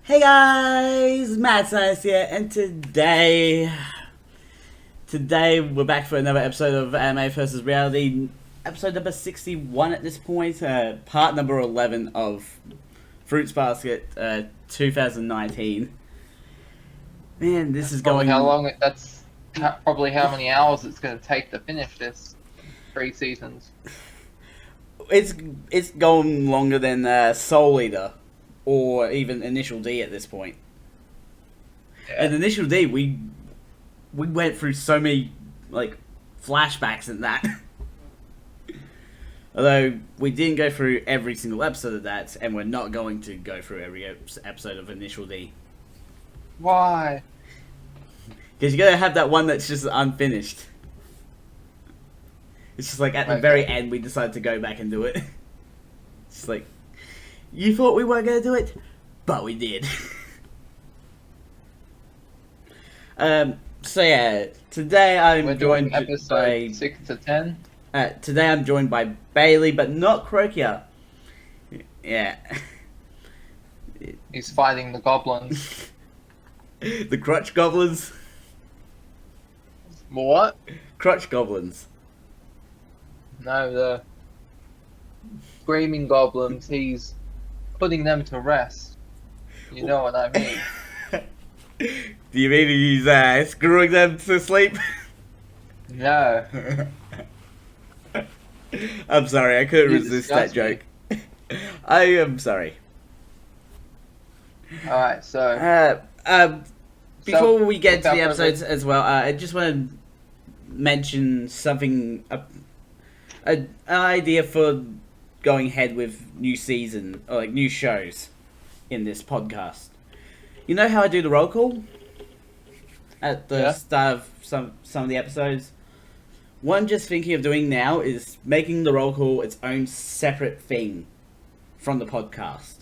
Hey guys, Matt Science here, and today we're back for another episode of Anime vs. Reality, episode number 61 at this point, part number 11 of Fruits Basket 2019. Man, this is Probably going... how long that's probably how many hours it's going to take to finish this 3 seasons. It's going longer than Soul Eater, or even Initial D at this point. Yeah. And Initial D, we went through so many flashbacks in that. Although we didn't go through every single episode of that, and we're not going to go through every episode of Initial D. Why? Because you gotta have that one that's just unfinished. It's just like at the very end we decided to go back and do it. It's like, you thought we weren't gonna do it, but we did. So yeah, today We're I'm doing joined episode by 6 to 10. today I'm joined by Bailey, but not Croakia. Yeah. He's fighting the goblins. The crutch goblins. What? Crutch goblins. No, the screaming goblins. He's putting them to rest. You know what I mean? Do you mean he's screwing them to sleep? No. I'm sorry, I couldn't You resist that disgust joke. I am sorry. Alright, so... Before we get to without the further- episodes as well, I just want to mention something, an idea for going ahead with new season, or like new shows in this podcast. You know how I do the roll call? At the start of some of the episodes? What I'm just thinking of doing now is making the roll call its own separate thing from the podcast.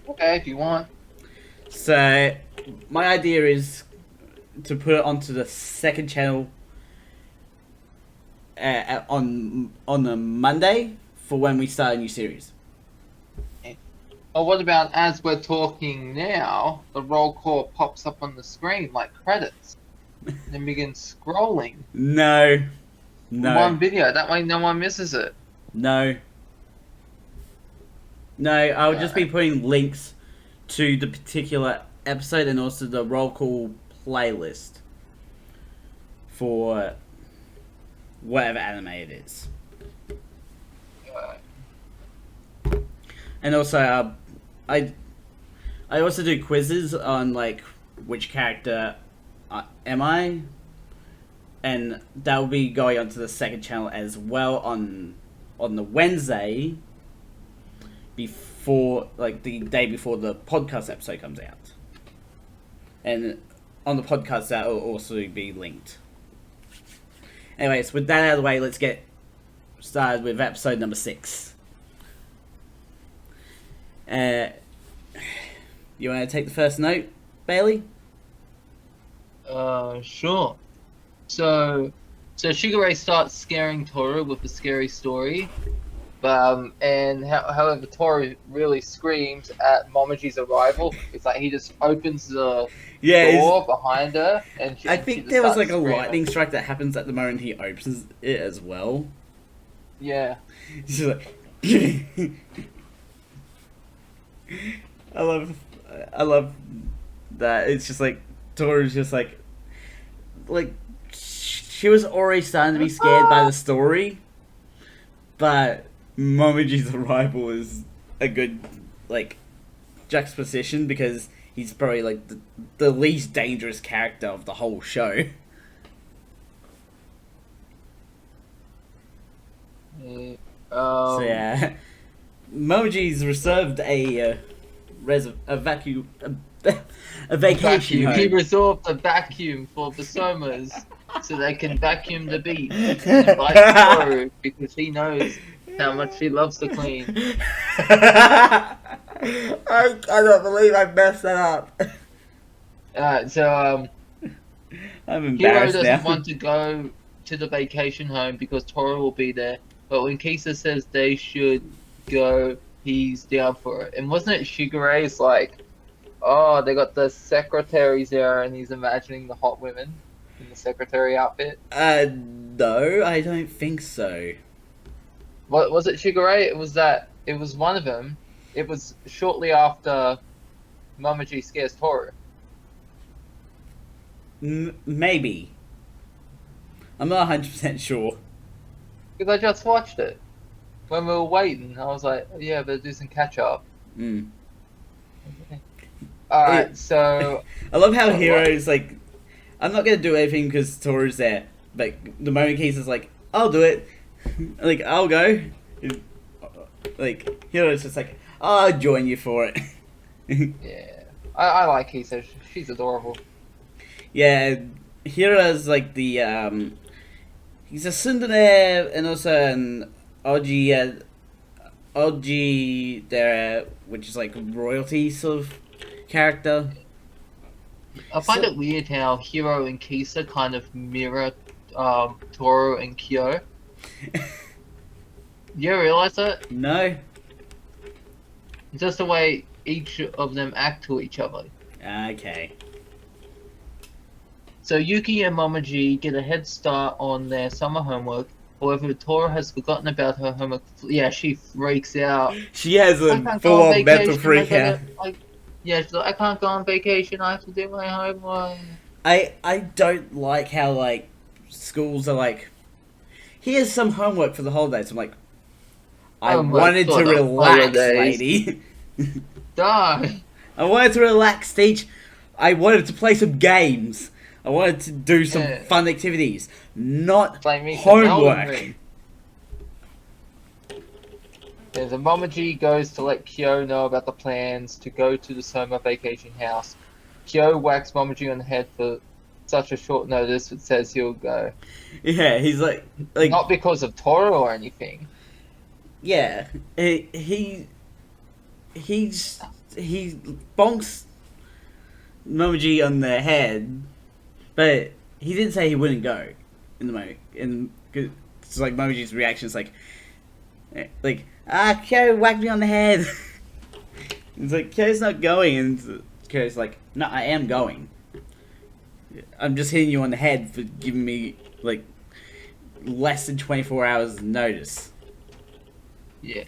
Okay, if you want. So, my idea is to put it onto the second channel on a Monday for when we start a new series. Or what about as we're talking now, the roll call pops up on the screen like credits, then begins scrolling. No. One video. That way, no one misses it. No. I'll just be putting links to the particular episode and also the roll call playlist for whatever anime it is. And also, I also do quizzes on which character am I, and that will be going onto the second channel as well on the Wednesday before the day before the podcast episode comes out, and on the podcast that will also be linked. Anyways, with that out of the way, let's get started with episode number 6. You want to take the first note, Bailey? Sure. So Shigure starts scaring Toru with a scary story, however Toru really screams at Momoji's arrival. It's like he just opens the door behind her, and I think there was a lightning strike that happens at the moment he opens it as well. Yeah. She's like, I love that. It's just Toru's just she was already starting to be scared by the story, but Momoji's arrival is a good juxtaposition because he's probably the least dangerous character of the whole show. So yeah, Momoji's reserved a vacation home. He reserved a vacuum for the Somas so they can vacuum the beach and invite Toru because he knows how much he loves to clean. I don't believe I messed that up. So I'm Hiro embarrassed doesn't now. want to go to the vacation home because Toru will be there, but when Kisa says they should go he's down for it. And wasn't it Shigure's like, oh, they got the secretaries there, and he's imagining the hot women in the secretary outfit? No, I don't think so. What was it, Shigure? It was that. It was one of them. It was shortly after Momoji scares Toru. Maybe. I'm not 100% sure. Because I just watched it when we were waiting. I was like, yeah, but do some catch up. Mm. Alright, so I love how What? Hero's like, I'm not gonna do anything because Toru's there. But the moment Kisa's like, I'll do it. Like, I'll go. Like, Hero's just like, I'll join you for it. yeah, I like Kisa. She's adorable. Yeah, Hero's like the, he's a tsundere and also an Oji there, which is like royalty sort of character. I find it weird how Hiro and Kisa kind of mirror Toru and Kyo. You ever realize that? No? It's just the way each of them act to each other. Okay. So Yuki and Momoji get a head start on their summer homework. However, Toru has forgotten about her homework. Yeah, she freaks out. She has I a can't go on full-on mental vacation, freak out. Yeah, she's like, I can't go on vacation. I have to do my homework. I don't like how, like, schools are like, here's some homework for the holidays. I'm like, I Homework wanted for to the relax, holidays. lady. Die. I wanted to relax, Teach. I wanted to play some games. I wanted to do some Yeah. fun activities, not Play me some Elden homework. Ring. Yeah, the Momoji goes to let Kyo know about the plans to go to the summer vacation house. Kyo whacks Momoji on the head for such a short notice, but says he'll go. Yeah, he's like, Not because of Toru or anything. yeah, he bonks Momoji on the head, but he didn't say he wouldn't go in the moment. And it's like Momoji's reaction is like, Kyo whacked me on the head. It's like, Kyo's not going, and Kyo's like, no, I am going. I'm just hitting you on the head for giving me, like, less than 24 hours notice. Yeah.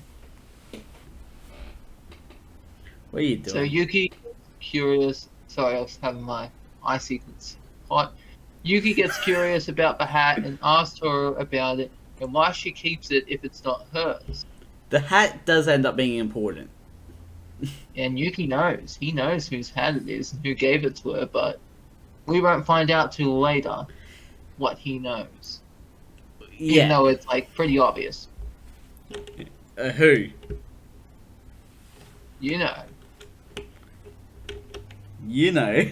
What are you doing? So Yuki, curious. Sorry, I was having my eye sequence hot. Yuki gets curious about the hat and asks Toru about it and why she keeps it if it's not hers. The hat does end up being important. And Yuki knows. He knows whose hat it is and who gave it to her, but we won't find out till later what he knows. Even Yeah. though it's, like, pretty obvious. Who? You know. You know.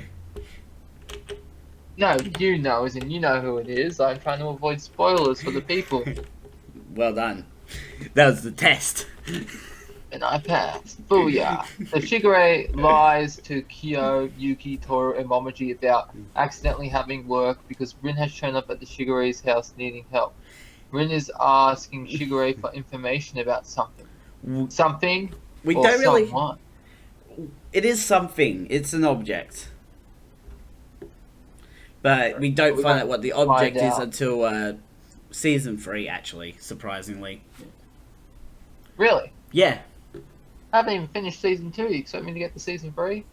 No, you know, as in you know who it is. I'm trying to avoid spoilers for the people. Well done. That was the test. And I passed. Booyah. So Shigure lies to Kyo, Yuki, Toru, and Momoji about accidentally having work because Rin has shown up at the Shigure's house needing help. Rin is asking Shigure for information about something. Something We or don't really. someone. It is something. It's an object. But we don't We find won't out what the find object is out. until season 3, actually, surprisingly. Really? Yeah. I haven't even finished season 2. You expect me to get to season 3?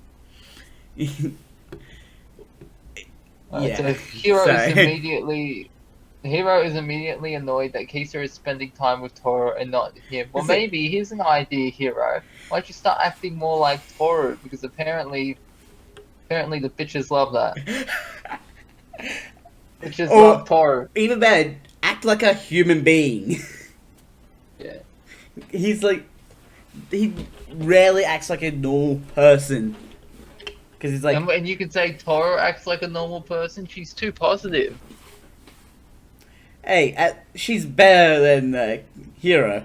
Yeah. So Hiro Sorry. is immediately annoyed that Kisa is spending time with Toru and not him. Well, Is it- maybe here's an idea, Hiro. Why don't you start acting more like Toru? Because apparently the bitches love that. Bitches Or- love Toru. Even better, act like a human being. Yeah. He's like, he rarely acts like a normal person. Because he's like, And you can say Toru acts like a normal person. She's too positive. hey, she's better than Hero.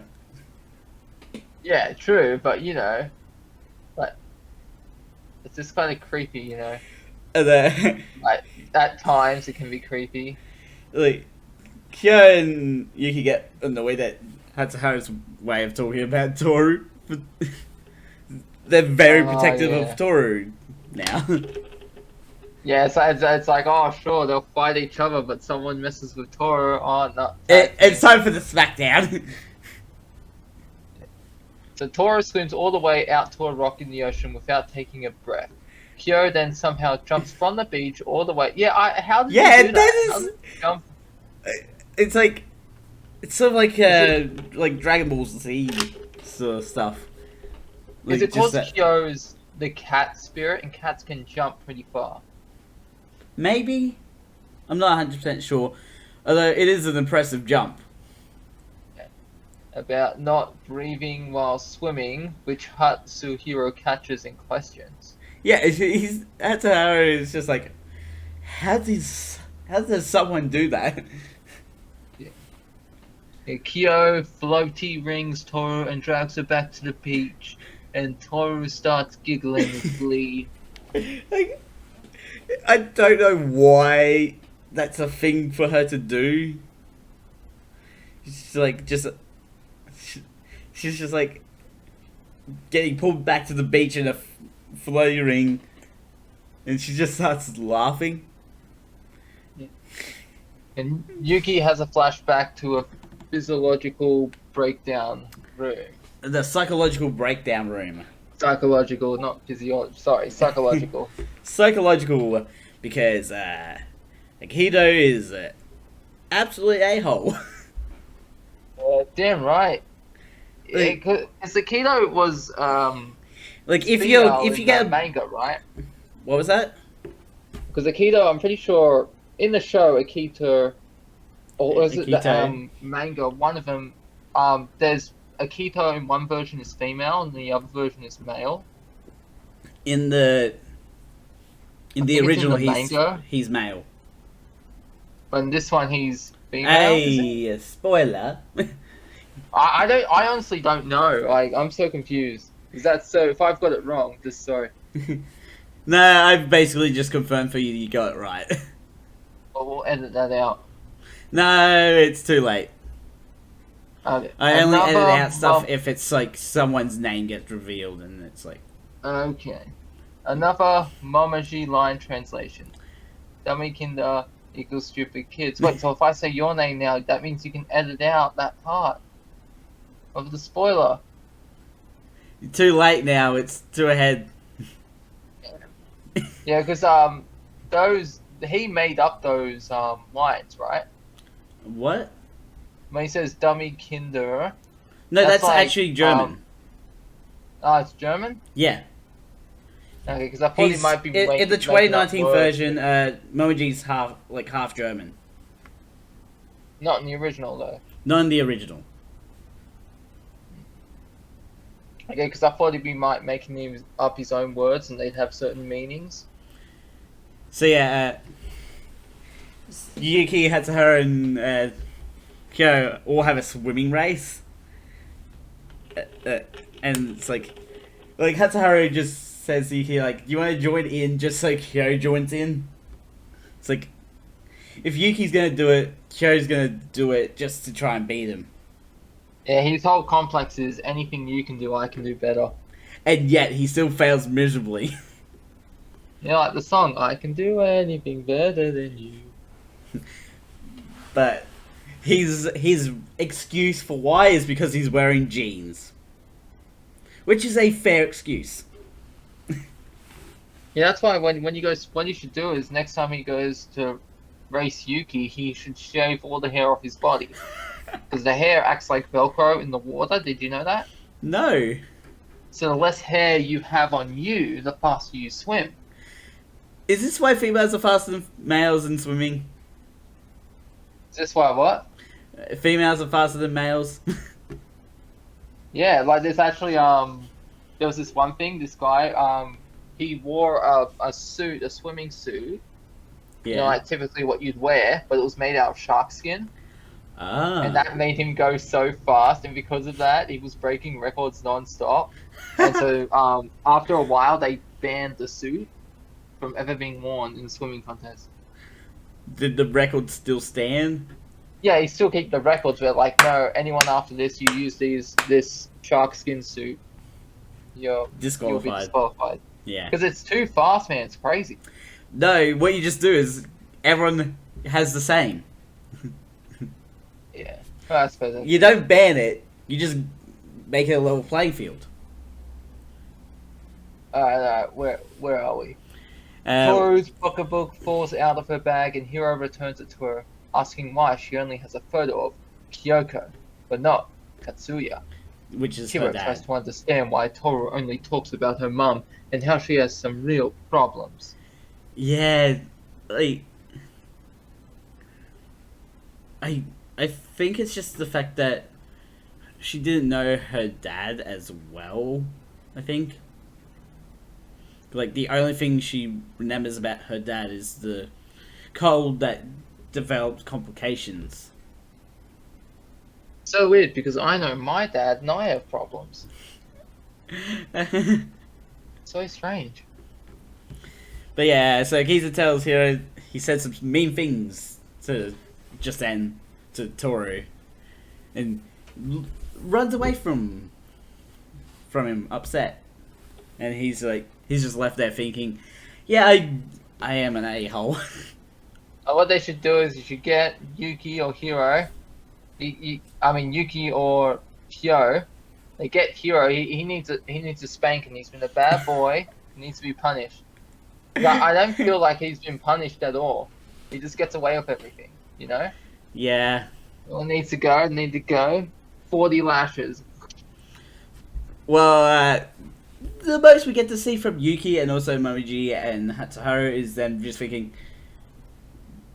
Yeah, true, but you know, like it's just kind of creepy, you know. And Like at times it can be creepy. like, Kyo and Yuki get annoyed at Hatsuharu's way of talking about Toru. But they're very protective yeah. of Toru now. Yeah, it's like, oh, sure, they'll fight each other, but someone messes with Toru. Oh, no. It's time for the smackdown. So Toru swims all the way out to a rock in the ocean without taking a breath. Kyo then somehow jumps from the beach all the way. Yeah, how did Yeah, he do that How is- did he jump? It's like, it's sort of like Dragon Ball Z sort of stuff. Is Like, it because just that- Kyo's the cat spirit, and cats can jump pretty far? Maybe? I'm not 100% sure. Although it is an impressive jump. About not breathing while swimming, which Hatsuhiro catches and questions. Yeah, that's how it's just like, how does someone do that? Kyo floaty rings Toru and drags her back to the beach, and Toru starts giggling with glee. Like, I don't know why that's a thing for her to do. She's like she's just like getting pulled back to the beach in a floaty ring, and she just starts laughing. And Yuki has a flashback to a physiological breakdown room. The psychological breakdown room. Psychological, not physiological. Sorry, psychological. Psychological, because Aikido is absolute a-hole. Damn right. Like- Because Aikido was Like if female you in get the a, manga, right? what was that? Because Aikido, I'm pretty sure in the show Akito, or is it the Akito. manga? One of them, there's Akito in one version is female and the other version is male. In the I think it's in original, the manga. he's male. But in this one he's female. Is it? Hey, spoiler. I honestly don't know. Like I'm so confused. Is that so? If I've got it wrong, just sorry. No, I've basically just confirmed for you that you got it right. But we'll edit that out. No, it's too late. Okay. I only edit Another out stuff mom- if it's like someone's name gets revealed and it's like, Okay. Another Momaji line translation. Dummy kinder equals stupid kids. Wait, so if I say your name now, that means you can edit out that part of the spoiler. too late now, it's too ahead. Yeah, because those he made up those lines, right? What? When he says dummy kinder, No, That's that's like, actually German. it's German. Yeah. Okay, because I thought he He's, might be in the making up 2019 words, version, Momoji's half German. not in the original though. Not in the original. Okay, because I thought he'd be making up his own words and they'd have certain meanings. So yeah, Yuki, Hatsuhara, and Kyo all have a swimming race. And it's like Hatsuhara just says to Yuki, like, do you want to join in just so Kyo joins in? It's like, if Yuki's gonna do it, Kyo's gonna do it just to try and beat him. Yeah, his whole complex is anything you can do, I can do better. And yet, he still fails miserably. You know, like the song, I can do anything better than you. But his excuse for why is because he's wearing jeans. Which is a fair excuse. Yeah, that's why when what you should do is next time he goes to race Yuki, he should shave all the hair off his body. Because the hair acts like Velcro in the water, did you know that? No. So the less hair you have on you, the faster you swim. Is this why females are faster than males in swimming? Is this why what? Females are faster than males? Yeah, like there's actually there was this one thing, this guy, he wore a suit, a swimming suit. Yeah. You know, like typically what you'd wear, but it was made out of shark skin. Ah. And that made him go so fast, and because of that, he was breaking records non-stop. And so, after a while, they banned the suit from ever being worn in swimming contests. Did the record still stand? Yeah, he still keep the records, but like, no, anyone after this, you use this shark skin suit. you'll be Disqualified. disqualified. Yeah. Because it's too fast, man. It's crazy. No, what you just do is everyone has the same. Yeah. Well, I suppose that's... You don't ban it. You just make it a level playing field. Alright, where are we? Uh, Toru's pocketbook falls out of her bag and Hiro returns it to her, asking why she only has a photo of Kyoko, but not Katsuya. which is Hiro her tries dad. to understand why Toru only talks about her mum and how she has some real problems. Yeah, like I think it's just the fact that she didn't know her dad as well. I think, like, the only thing she remembers about her dad is the cold that developed complications. So weird because I know my dad and I have problems. So strange. But yeah, so Kisa tells Hiro he said some mean things to just then to Toru, and runs away from him upset, and he's just left there thinking, yeah, I am an a-hole. What they should do is you should get Yuki or Hiro. Yuki or Hyo. They get Hiro. He needs a spanking. He's been a bad boy. He needs to be punished. I don't feel like he's been punished at all. He just gets away with everything, you know? Yeah. All needs to go. 40 lashes. Well, the most we get to see from Yuki and also Momiji and Hatsuharu is them just thinking,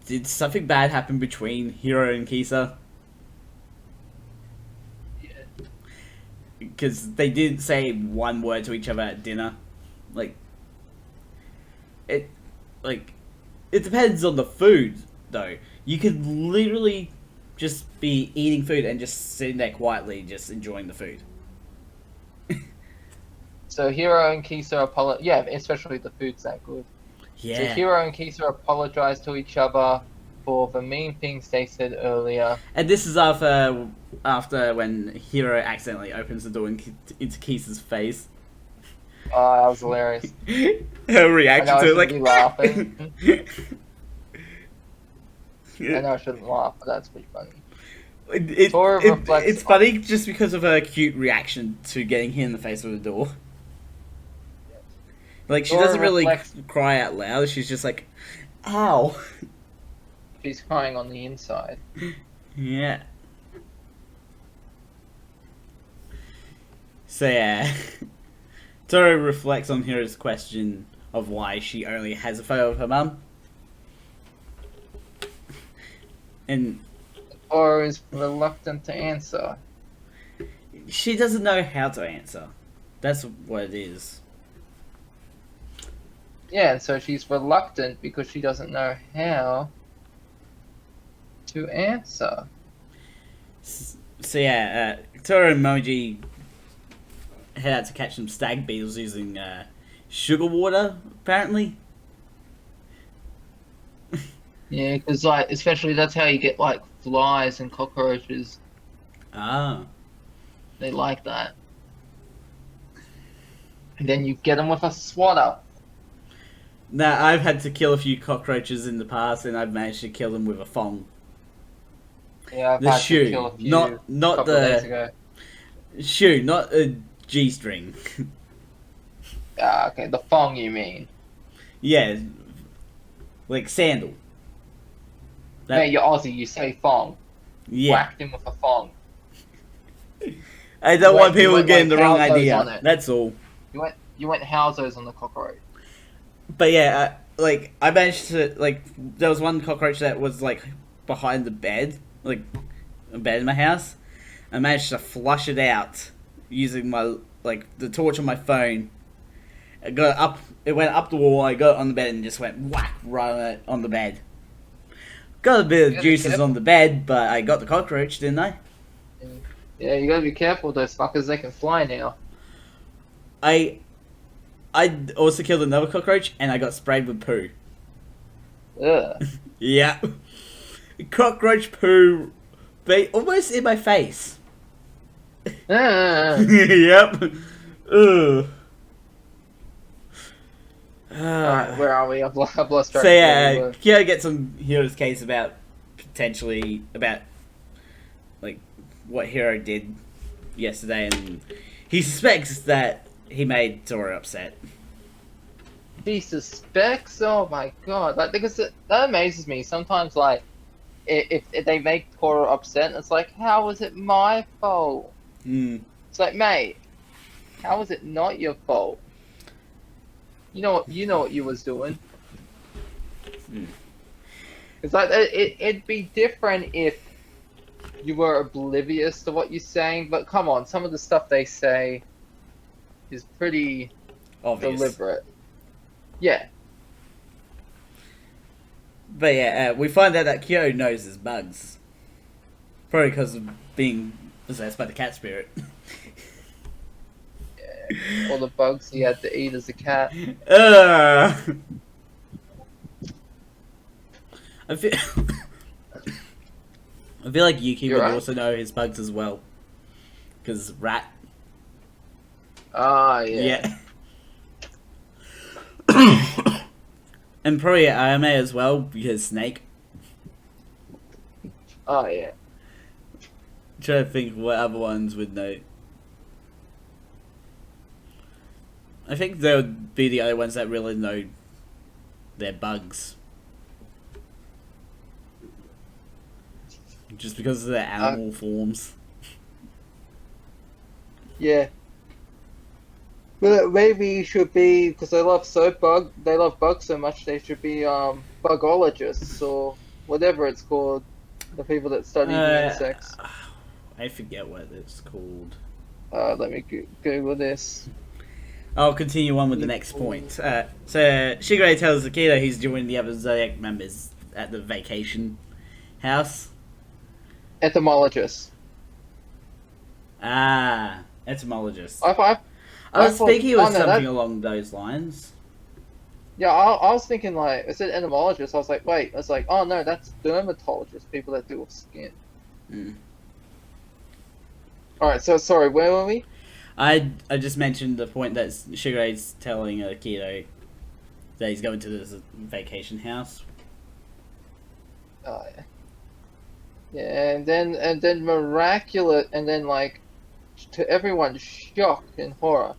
did something bad happen between Hiro and Kisa? Because they didn't say one word to each other at dinner. It depends on the food, though. You could literally just be eating food and just sitting there quietly, just enjoying the food. So Hiro and Kisa apologize. Yeah, especially the food's that good. Yeah. So Hiro and Kisa apologize to each other for the mean things they said earlier. And this is after when Hiro accidentally opens the door into Kisa's face. Oh, that was hilarious. Her reaction I to know it, like, I shouldn't be laughing. I know I shouldn't laugh, but that's pretty funny. It's funny just because of her cute reaction to getting hit in the face with a door. Like, she Tora doesn't really reflects- cry out loud, she's just like, ow. She's crying on the inside. Yeah. So yeah, Toru reflects on Hiro's question of why she only has a photo of her mum. And Or is reluctant to answer. she doesn't know how to answer. That's what it is. Yeah, and so she's reluctant because she doesn't know how to answer. So yeah, Toru and Moji head out to catch some stag beetles using sugar water, apparently. Yeah, because like, especially that's how you get like flies and cockroaches. Ah. They like that. And then you get them with a swatter. Now, I've had to kill a few cockroaches in the past, and I've managed to kill them with a thong. Yeah, I've The had to shoe, kill a few not couple of days the ago. shoe, not a G-string. Ah, okay, the thong you mean. Yeah, like sandal. Yeah, you're Aussie, you say thong. Yeah, Whacked him with a thong. I don't want You people went getting the like wrong Howzos on idea. it. That's all. You went Howzos on the cockroach. But yeah, I managed to there was one cockroach that was like behind the bed, like a bed in my house. I managed to flush it out using my the torch on my phone. It got up. It went up the wall. I got it on the bed and just went whack right on the bed. Got a bit of Yeah, juices careful. on the bed, but I got the cockroach, didn't I? Yeah, you gotta be careful with those fuckers, they can fly now. I also killed another cockroach and I got sprayed with poo. Ugh. Yeah. Cockroach poo almost in my face. Ah. Yep. Ugh. Alright, where are we? I've lost track So of where we yeah, were. Kyo gets on Hiro's case about potentially about like what Hiro did yesterday, and he suspects that he made Toru upset. He suspects? Oh my god. Like, because that amazes me. Sometimes, like, if they make Toru upset, it's like, how was it my fault? Mm. It's like, mate, how was it not your fault? You know what you was doing. Mm. It's like it'd be different if you were oblivious to what you're saying, but come on, some of the stuff they say is pretty Obvious. deliberate. Yeah. But yeah, we find out that Kyo knows his bugs. Probably because of being possessed by the cat spirit. All the bugs he had to eat as a cat. I feel, I feel like Yuki You're would right. also know his bugs as well. Because rat. Ah, yeah. Yeah. And probably Ayame as well, because snake. Oh, yeah. I'm trying to think what other ones would know. I think they would be the only ones that really know their bugs. Just because of their animal forms. Yeah. But maybe it should be, because they love bugs so much, they should be bugologists or whatever it's called. The people that study the insects. I forget what it's called. Let me Google this. I'll continue on with the next point. So Shigure tells Akira he's joining the other Zodiac members at the vacation house. Etymologist. Ah, etymologist. I I was thinking it was no, something along those lines. Yeah, I was thinking, like, I said entomologist, I was like, wait, I was like, oh no, that's dermatologist, people that deal with skin. Mm. Alright, so sorry, where were we? I just mentioned the point that Shigure's telling Akira that he's going to this vacation house. Oh, yeah. Yeah, and then miraculous, and then, like, to everyone's shock and horror,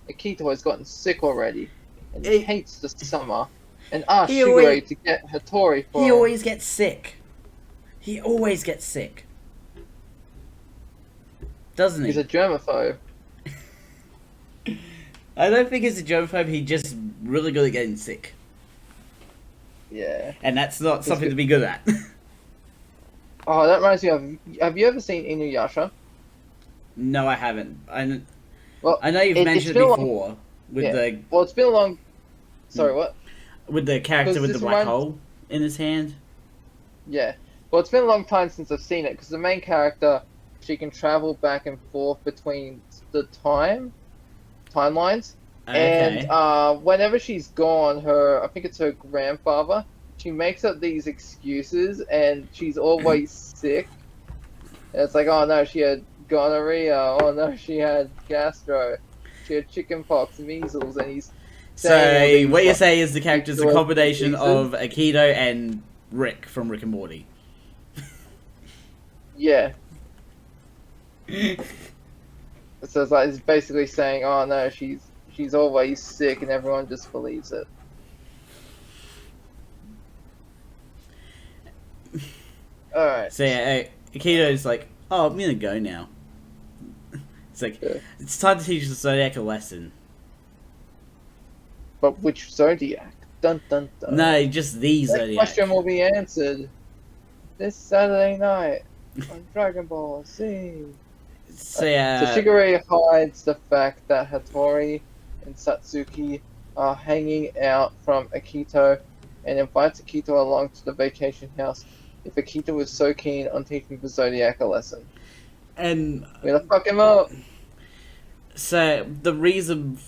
Akito has gotten sick already, and he hates the summer, and asked Shigure to get Hattori for He him. always gets sick. He always gets sick. Doesn't he? He's a germaphobe. I don't think he's a germaphobe, he's just really good at getting sick. Yeah. And that's not something to be good at. Oh, that reminds me of, have you ever seen Inuyasha? No, I haven't. I know you've it's mentioned it been a before with yeah. the Well, it's been a long... Sorry, what? with the character 'Cause with the this black reminds- hole in his hand. Yeah. Well, it's been a long time since I've seen it, because the main character, she can travel back and forth between the timelines. Okay. And whenever she's gone, I think it's her grandfather, she makes up these excuses, and she's always sick. And it's like, oh no, she had gonorrhea, oh no, she had gastro, she had chickenpox, measles, and he's So saying all these, what you're like, saying is the character's a combination excuses. of Aikido and Rick from Rick and Morty. Yeah. So it's like, it's basically saying, oh no, she's always sick, and everyone just believes it. Alright. So yeah, Aikido's like, oh, I'm gonna go now. It's like, Yeah. it's time to teach the Zodiac a lesson. But which zodiac? Dun dun dun. No, just the That Zodiac. question will be answered this Saturday night on Dragon Ball Z. So yeah, So Shigure hides the fact that Hattori and Satsuki are hanging out from Akito, and invites Akito along to the vacation house if Akito is so keen on teaching the Zodiac a lesson. and We're gonna fuck him up. so the reason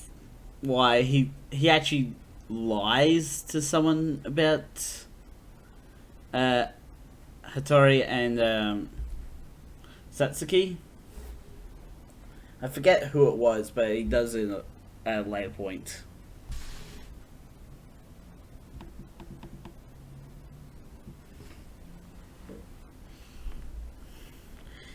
why he actually lies to someone about Hattori and Satsuki I forget who it was, but he does it at a later point.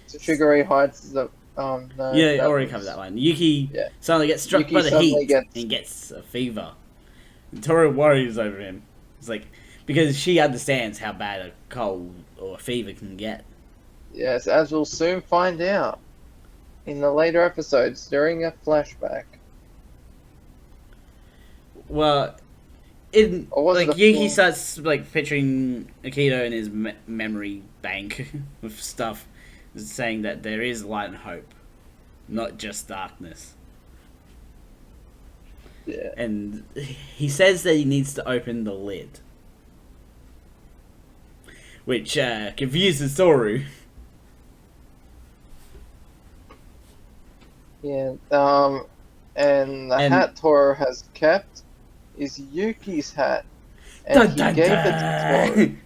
So Shigure hides the no. Yeah, that already was- covered that one. Yuki Yeah. suddenly gets struck Yuki by the suddenly heat gets- and gets a fever. And Toru worries over him. It's like, because she understands how bad a cold or a fever can get. Yes, as we'll soon find out in the later episodes during a flashback. Well, in Or was it like a Yuki full- starts like picturing Akito in his memory bank with stuff saying that there is light and hope, not just darkness. Yeah. And he says that he needs to open the lid, which confuses Toru. Yeah. And the And- hat Toru has kept is Yuki's hat. And Dun, he dun, gave it to dun. Toru.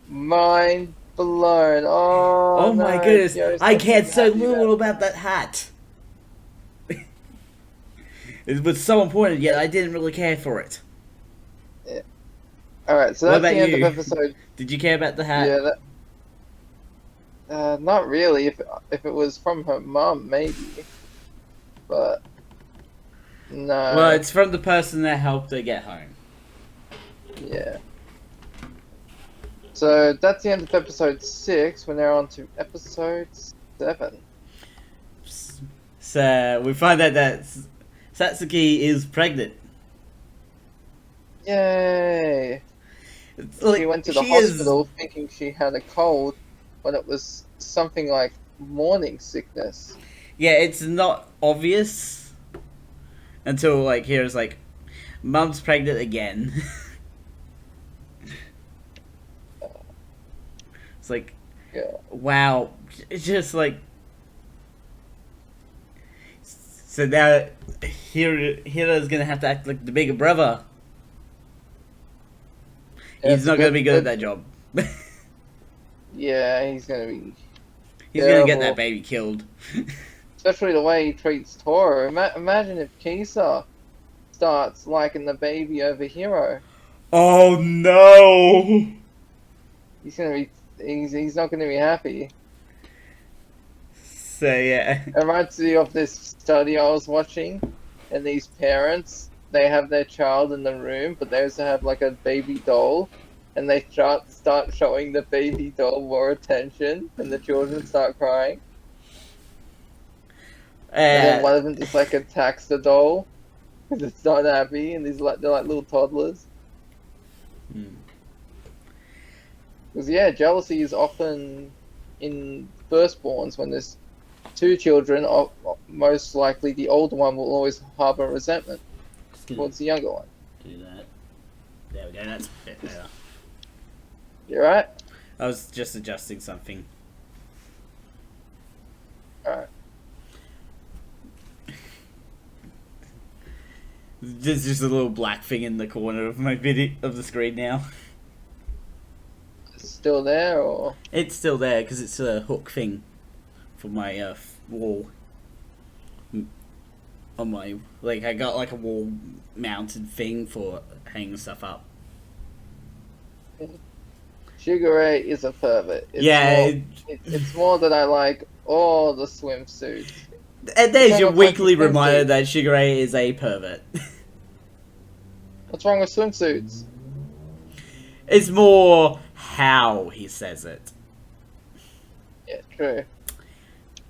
Mind blown. Oh, Oh my no, goodness, Joe's I not cared so happy little about that hat. It was so important, yet I didn't really care for it. Alright, so What that's the about end you? of episode. Did you care about the hat? Yeah, not really. If it was from her mum, maybe. But no. Well, it's from the person that helped her get home. Yeah. So that's the end of episode 6. We're now on to episode 7. So we find out that Satsuki is pregnant. Yay! It's like, She went to the she is- hospital thinking she had a cold, when it was something like morning sickness. Yeah, it's not obvious until like here's like, Mum's pregnant again. It's like, Yeah. wow, it's just like. So now, Hiro's gonna have to act like the bigger brother. He's not gonna be good at that job. Yeah, he's gonna be. He's gonna get Terrible. that baby killed. Especially the way he treats Toru. Imagine if Kisa starts liking the baby over Hiro. Oh no! He's gonna be. He's not gonna be happy. So yeah. It reminds me of this study I was watching, and these parents, they have their child in the room, but they also have like a baby doll, and they start showing the baby doll more attention, and the children start crying. And then one of them just like attacks the doll, because it's not happy, and they're like little toddlers. Hmm. Because yeah, jealousy is often in firstborns when there's two children. Most likely, the older one will always harbor resentment Just gonna towards the younger one. do that. There we go. That's a bit better. You right? I was just adjusting something. Alright. There's just a little black thing in the corner of my video of the screen now. Still there, or It's still there because it's a hook thing for my wall. On my I got like a wall mounted thing for hanging stuff up. Shigure is a pervert. It's Yeah, more, it's more that I like all the swimsuits. and there's Kind your of like weekly the reminder swimsuit. that Shigure is a pervert. What's wrong with swimsuits? It's more how he says it. Yeah, true.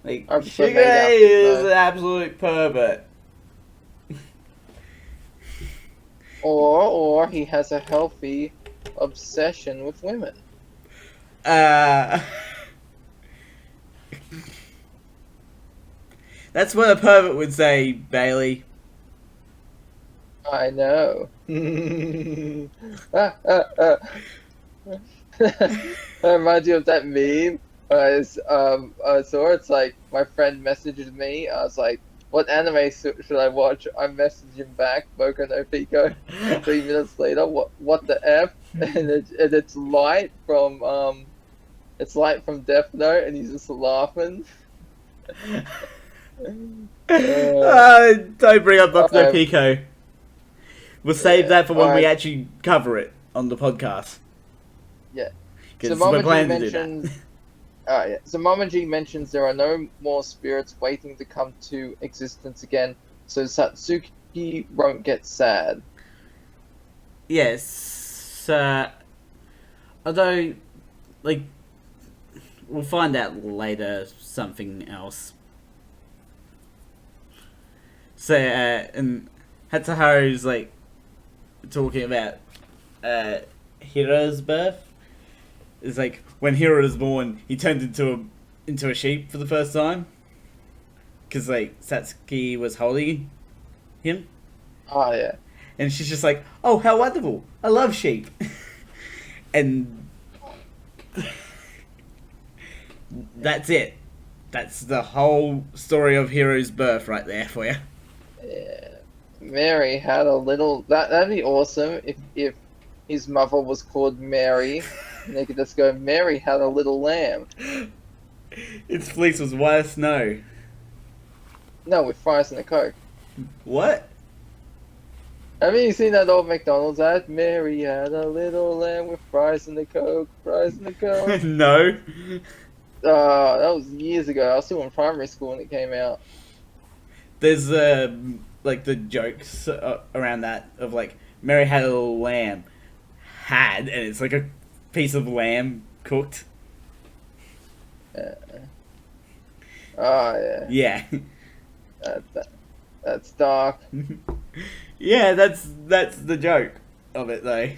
Like, I prefer Shigure made outfits, is though. an absolute pervert. Or he has a healthy obsession with women. That's what a pervert would say, Bailey. I know. That reminds you of that meme. I saw it's like my friend messaged me. I was like, "What anime should I watch?" I messaged him back, Boku no Pico. 3 minutes later, what the f? And it's Light from Death Note, and he's just laughing. Don't bring up Boku no Um, Pico. We'll save that for when we alright. actually cover it on the podcast. Yeah. Because So we're Momoji planning to do that. mentions. Yeah. So Momoji mentions there are no more spirits waiting to come to existence again, so Satsuki won't get sad. Yes. Although, like, we'll find out later something else. So, and Hatsuharu's, like, talking about Hiro's birth. It's like, when Hiro was born, he turned into a sheep for the first time. Because, like, Satsuki was holding him. Oh yeah. And she's just like, oh, how wonderful. I love sheep. And that's it. That's the whole story of Hiro's birth right there for you. Yeah. Mary had a little. That'd be awesome if his mother was called Mary, and they could just go, Mary had a little lamb. Its fleece was white as snow. No, with fries and a Coke. What? Haven't you seen that old McDonald's ad? Mary had a little lamb with fries and a Coke, fries and a Coke. No. That was years ago. I was still in primary school when it came out. There's like the jokes around that of like Mary had a little lamb, and it's like a piece of lamb cooked. Oh yeah. Yeah. That's dark. Yeah, that's the joke of it though.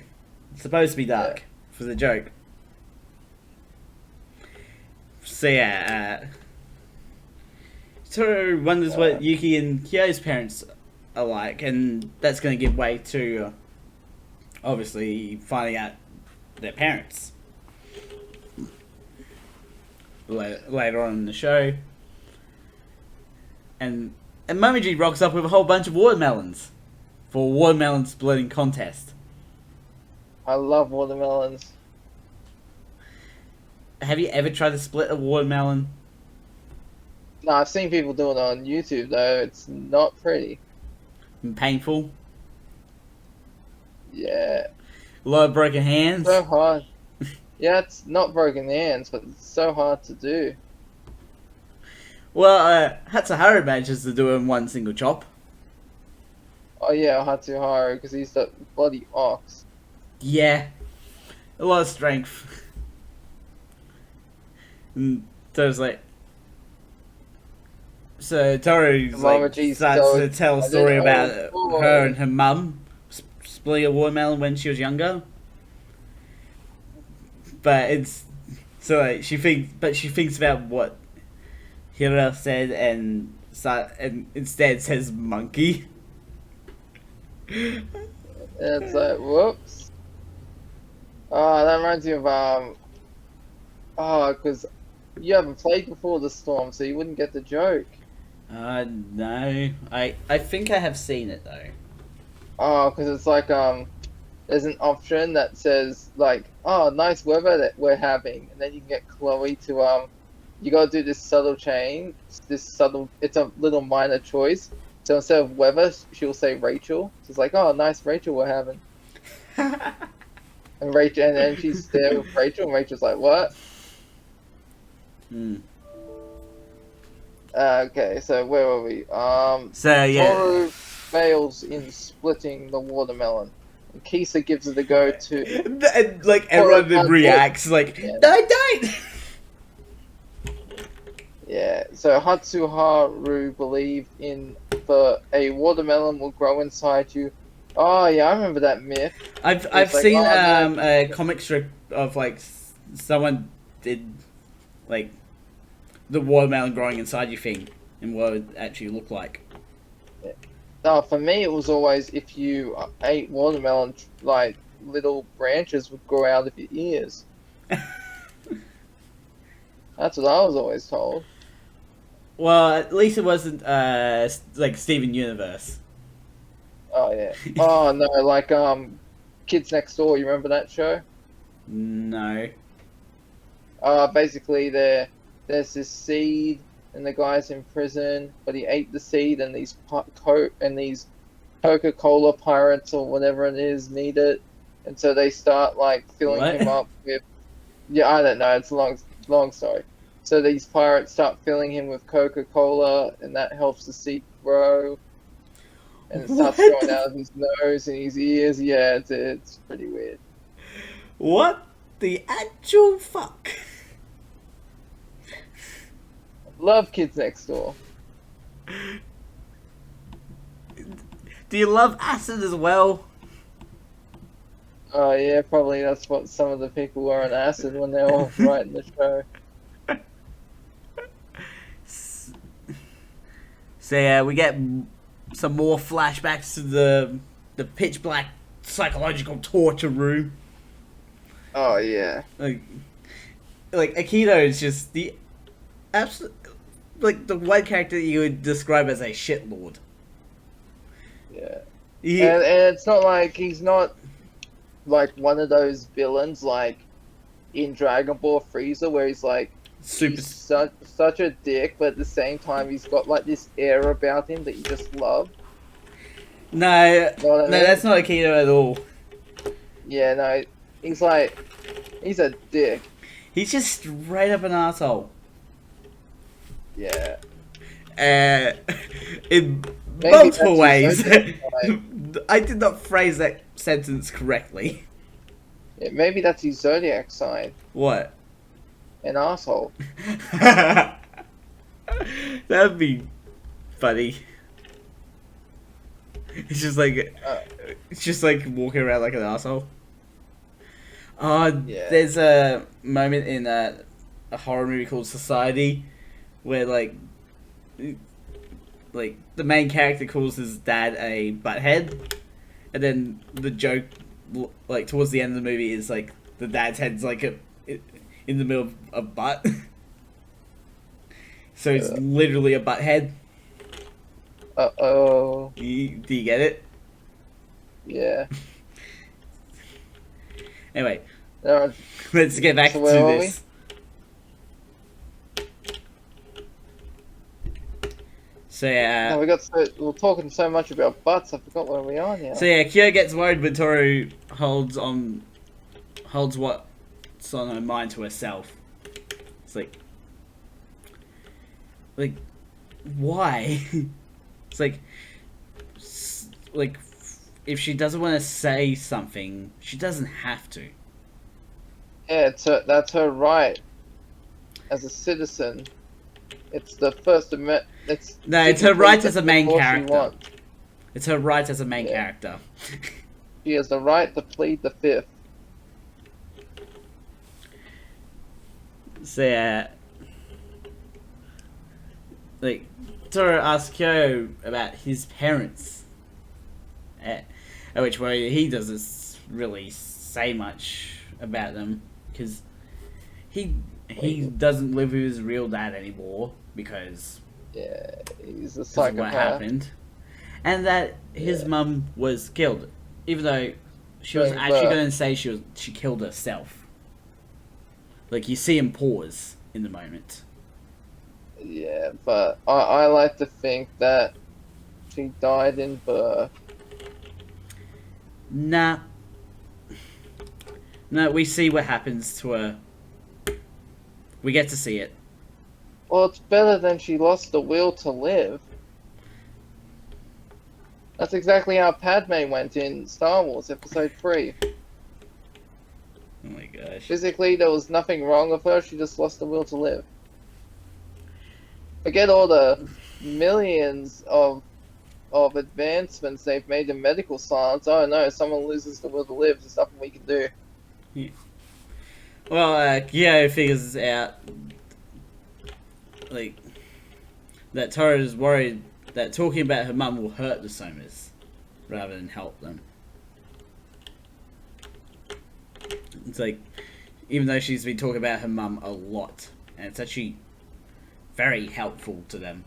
It's supposed to be dark for the joke. So yeah, Toru wonders what Yuki and Kyo's parents are like, and that's going to give way to obviously finding out their parents later on in the show. And Momiji rocks up with a whole bunch of watermelons for a watermelon splitting contest. I love watermelons. Have you ever tried to split a watermelon? No, I've seen people do it on YouTube though. It's not pretty. And painful? Yeah. A lot of broken hands? So hard. Yeah, it's not broken hands, but it's so hard to do. Well, Hatsuharu manages to do it in one single chop. Oh yeah, Hatsuharu, because he's that bloody ox. Yeah. A lot of strength. And Toru's like... So Toru starts to tell a story about her and her mum splitting a watermelon when she was younger. But it's... So like, she thinks about what Hiro said and instead says monkey. And it's like, whoops. Oh, that reminds me of, because you haven't played before the Storm, so you wouldn't get the joke. No. I think I have seen it, though. Oh, because it's like, there's an option that says, like, oh, nice weather that we're having. And then you can get Chloe to, you gotta do this subtle change. It's a little minor choice. So instead of weather, she'll say Rachel. She's like, oh, nice Rachel we're having. And then she's there with Rachel, and Rachel's like, what? Okay, so where were we? So, yeah. Toru fails in splitting the watermelon. And Kisa gives it a go to... And, like, everyone then reacts, like, Yeah. no, don't! Yeah, so Hatsuharu believed in a watermelon will grow inside you. Oh yeah, I remember that myth. I've like, seen oh, no. a comic strip of like someone did like the watermelon growing inside you thing and what it would actually look like. No, for me it was always if you ate watermelon, like little branches would grow out of your ears. That's what I was always told. Well, at least it wasn't like Steven Universe. Oh yeah. Oh no, like Kids Next Door. You remember that show? No. Basically there's this seed and the guy's in prison, but he ate the seed, and these Coca-Cola pirates or whatever it is need it, and so they start like filling What? him up with. Yeah, I don't know. It's a long story. So these pirates start filling him with Coca-Cola, and that helps the seed grow. And it starts What? growing out of his nose and his ears. Yeah, it's pretty weird. What the actual fuck? Love Kids Next Door. Do you love acid as well? Oh yeah, probably that's what some of the people were on acid when they were writing the show. So yeah, we get some more flashbacks to the pitch black psychological torture room. Oh yeah. Like Akito is just the absolute, like, the one character you would describe as a shitlord. Yeah. He, And it's not like he's not like one of those villains like in Dragon Ball Freezer where he's like super. he's such a dick, but at the same time he's got like this air about him that you just love. No, You know what I no, mean? that's not Akito at all. Yeah, no, he's a dick. He's just straight up an asshole. Yeah. In Maybe multiple that's his ways. zodiac I did not phrase that sentence correctly. Yeah, maybe that's his zodiac sign. What? An asshole. That'd be funny. It's just like walking around like an asshole. Yeah. There's a moment in a horror movie called Society where like the main character calls his dad a butthead, and then the joke like towards the end of the movie is like the dad's head's like in the middle of a butt. So it's literally a butthead. Uh-oh. Do you get it? Yeah. Anyway, No, let's get back So to where are this. So yeah, no, we're talking so much about butts, I forgot where we are now. Kyo gets worried when Toru holds what's on her mind to herself. It's like why? It's like if she doesn't want to say something, she doesn't have to. Yeah, that's her right as a citizen. It's the First Amendment. It's her right as a main all she character. wants. It's her right as a main Yeah. character. She has the right to plead the fifth. So yeah, Toru asks Kyo about his parents, at which way he doesn't really say much about them because he doesn't live with his real dad anymore because Yeah, he's a this is what psychopath. happened, and that his Yeah. mum was killed, even though she wasn't During actually birth. going to say she killed herself. Like, you see him pause in the moment. Yeah, but I like to think that she died in birth. Nah. No, we see what happens to her. We get to see it. Well, it's better than she lost the will to live. That's exactly how Padme went in Star Wars Episode 3. Oh my gosh. Physically, there was nothing wrong with her, she just lost the will to live. Forget all the millions of advancements they've made in medical science. Oh no, someone loses the will to live, there's nothing we can do. Well, Kyo figures out, that Toru's worried that talking about her mum will hurt the Somas rather than help them. It's even though she's been talking about her mum a lot, and it's actually very helpful to them.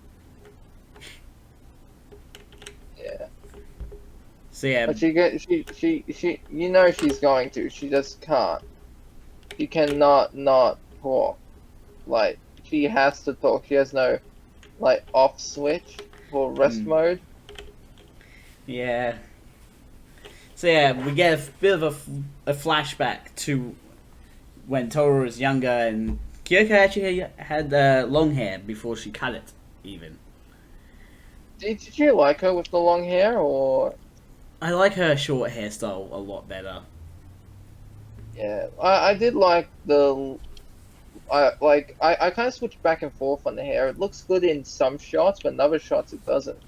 Yeah. So yeah, But she you know she's going to. She just can't. She cannot not talk. Like, she has to talk. She has no like off switch for rest mode. Yeah. So yeah, we get a bit of a flashback to when Toru was younger, and Kyoko actually had long hair before she cut it, even. Did you like her with the long hair, or? I like her short hairstyle a lot better. Yeah, I did like I kind of switched back and forth on the hair. It looks good in some shots, but in other shots it doesn't.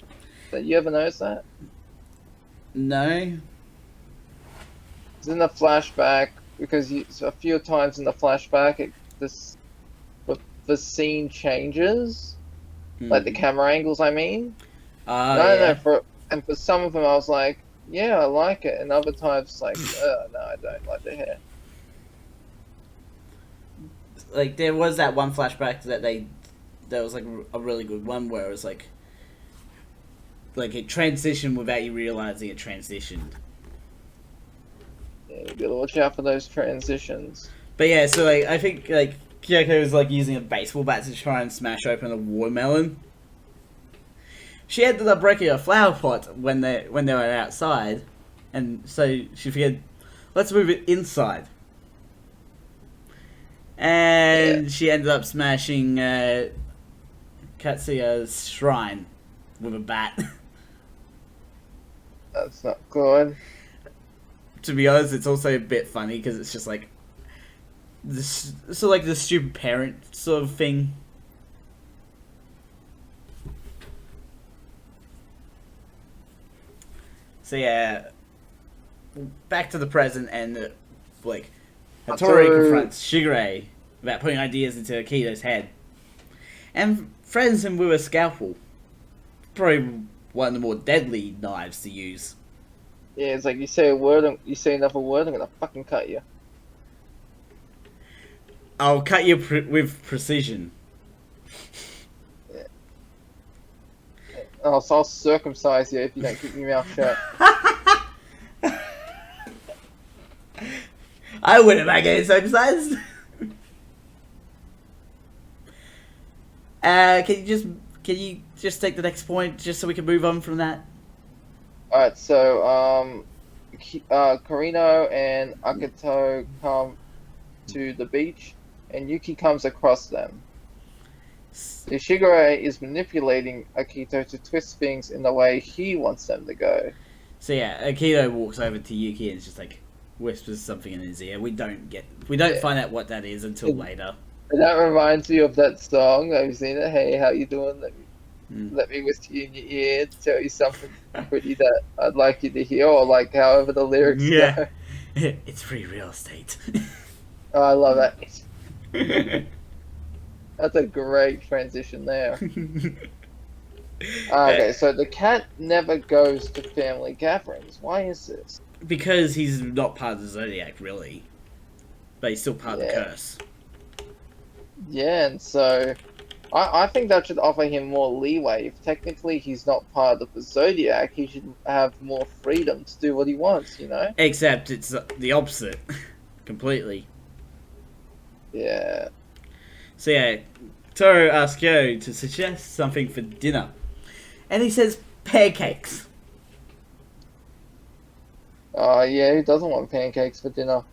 Did you ever notice that? No? It's in the flashback, because a few times in the flashback, the scene changes, like the camera angles. I mean, I don't know. For some of them, I was like, yeah, I like it, and other times, like, no, I don't like the hair. Like, there was that one flashback that was like a really good one where it was like it transitioned without you realizing it transitioned. Yeah, you gotta watch out for those transitions. But yeah, so like I think like Kyoko was like using a baseball bat to try and smash open a watermelon. She ended up breaking a flower pot when they were outside, and so she figured, let's move it inside. And she ended up smashing Katsuya's shrine with a bat. That's not good. To be honest, it's also a bit funny because it's just like this, so like the stupid parent sort of thing. So yeah, back to the present, and like Hattori confronts Shigure about putting ideas into Akito's head, and threatens him with a scalpel. Probably one of the more deadly knives to use. Yeah, it's like you say another word, I'm gonna fucking cut you. I'll cut you with precision. Yeah. I'll circumcise you if you don't keep your mouth shut. I wouldn't like getting circumcised. Can you just take the next point just so we can move on from that? Alright, so Karino and Akito come to the beach, and Yuki comes across them. Shigure is manipulating Akito to twist things in the way he wants them to go. So yeah, Akito walks over to Yuki and just like whispers something in his ear. We don't find out what that is until later. That reminds me of that song. Have you seen it? Hey, how you doing? Let me whisper you in your ear to tell you something pretty that I'd like you to hear, or like however the lyrics go. It's free real estate. Oh, I love that. That's a great transition there. Okay, so the cat never goes to family gatherings. Why is this? Because he's not part of the Zodiac, really. But he's still part of the curse. Yeah, and so I think that should offer him more leeway. If technically he's not part of the Zodiac, he should have more freedom to do what he wants, you know? Except it's the opposite. Completely. Yeah. So yeah, Toru asks Yo to suggest something for dinner. And he says pancakes. Yeah, who doesn't want pancakes for dinner?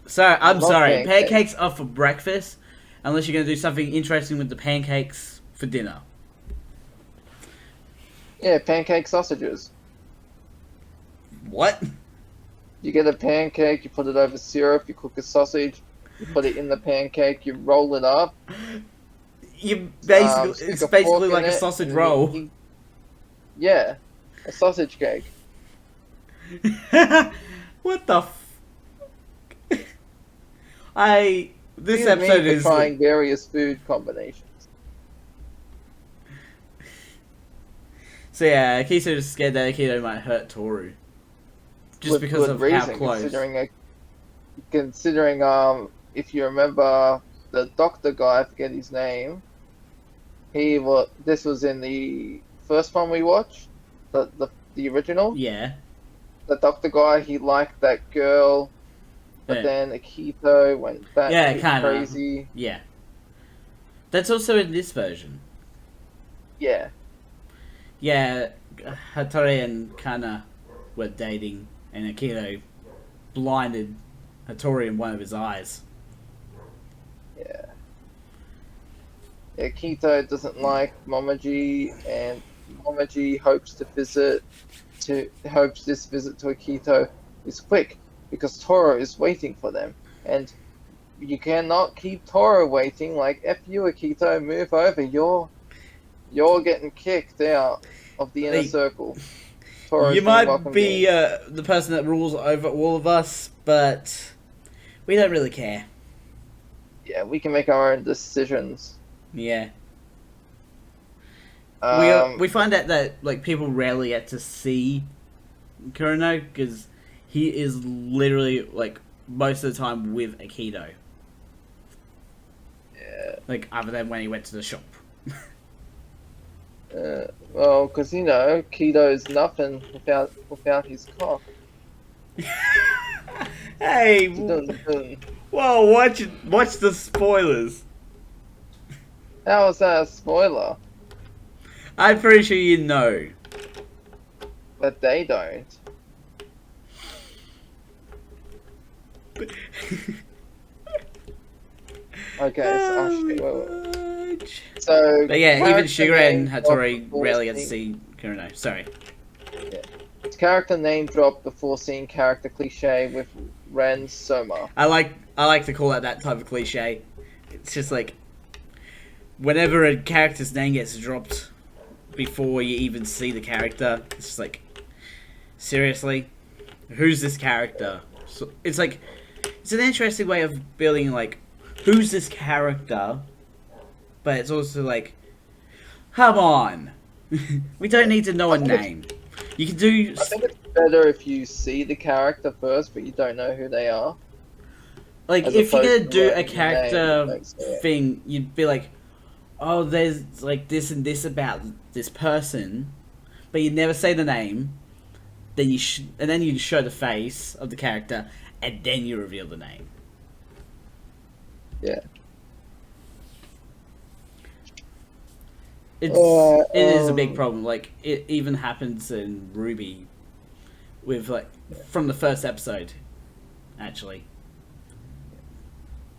So, I'm sorry, pancakes are for breakfast, unless you're going to do something interesting with the pancakes for dinner. Yeah, pancake sausages. What? You get a pancake, you put it over syrup, you cook a sausage, you put it in the pancake, you roll it up. It's basically like a sausage roll. Yeah, a sausage cake. What the This episode is trying various food combinations. So yeah, Akiso is scared that Akito might hurt Toru. Just because of how close. Considering, if you remember the doctor guy, I forget his name. This was in the first one we watched, the original. Yeah. The doctor guy, he liked that girl, but then Akito went back crazy. Yeah. That's also in this version. Yeah. Yeah, Hattori and Kana were dating, and Akito blinded Hattori in one of his eyes. Yeah. Akito doesn't like Momoji, and Momoji hopes this visit to Akito is quick because Toro is waiting for them, and you cannot keep Toro waiting. Like, F you, Akito, move over. You're getting kicked out of the inner Like, circle. Toro's you been might welcomed be in. the person that rules over all of us, but we don't really care. Yeah, we can make our own decisions. Yeah. Um, We find out that like people rarely get to see Kureno because he is literally like most of the time with Akito. yeah. Like other than when he went to the shop. Well, because Keto's nothing without his cock. Hey, Dun, dun. whoa! Watch the spoilers. How is that a spoiler? I'm pretty sure you know. But they don't. Okay, so But yeah, even character Shigure and name Hattori dropped before rarely get to seeing- see Kureno. Sorry. Character name dropped before seeing character cliche with Ren Soma. I like to call it that type of cliche. It's just like whenever a character's name gets dropped before you even see the character, it's just like seriously, who's this character? So it's like it's an interesting way of building like who's this character, but it's also like come on, we don't need to know a name. You can do. I think it's better if you see the character first, but you don't know who they are. Like, As if you're opposed gonna to do a learning the name, character like, so, yeah. thing, you'd be like, oh, there's like this and this about this person, but you never say the name. Then and then you show the face of the character, and then you reveal the name. Yeah. It is a big problem. Like, it even happens in Ruby, with like from the first episode, actually.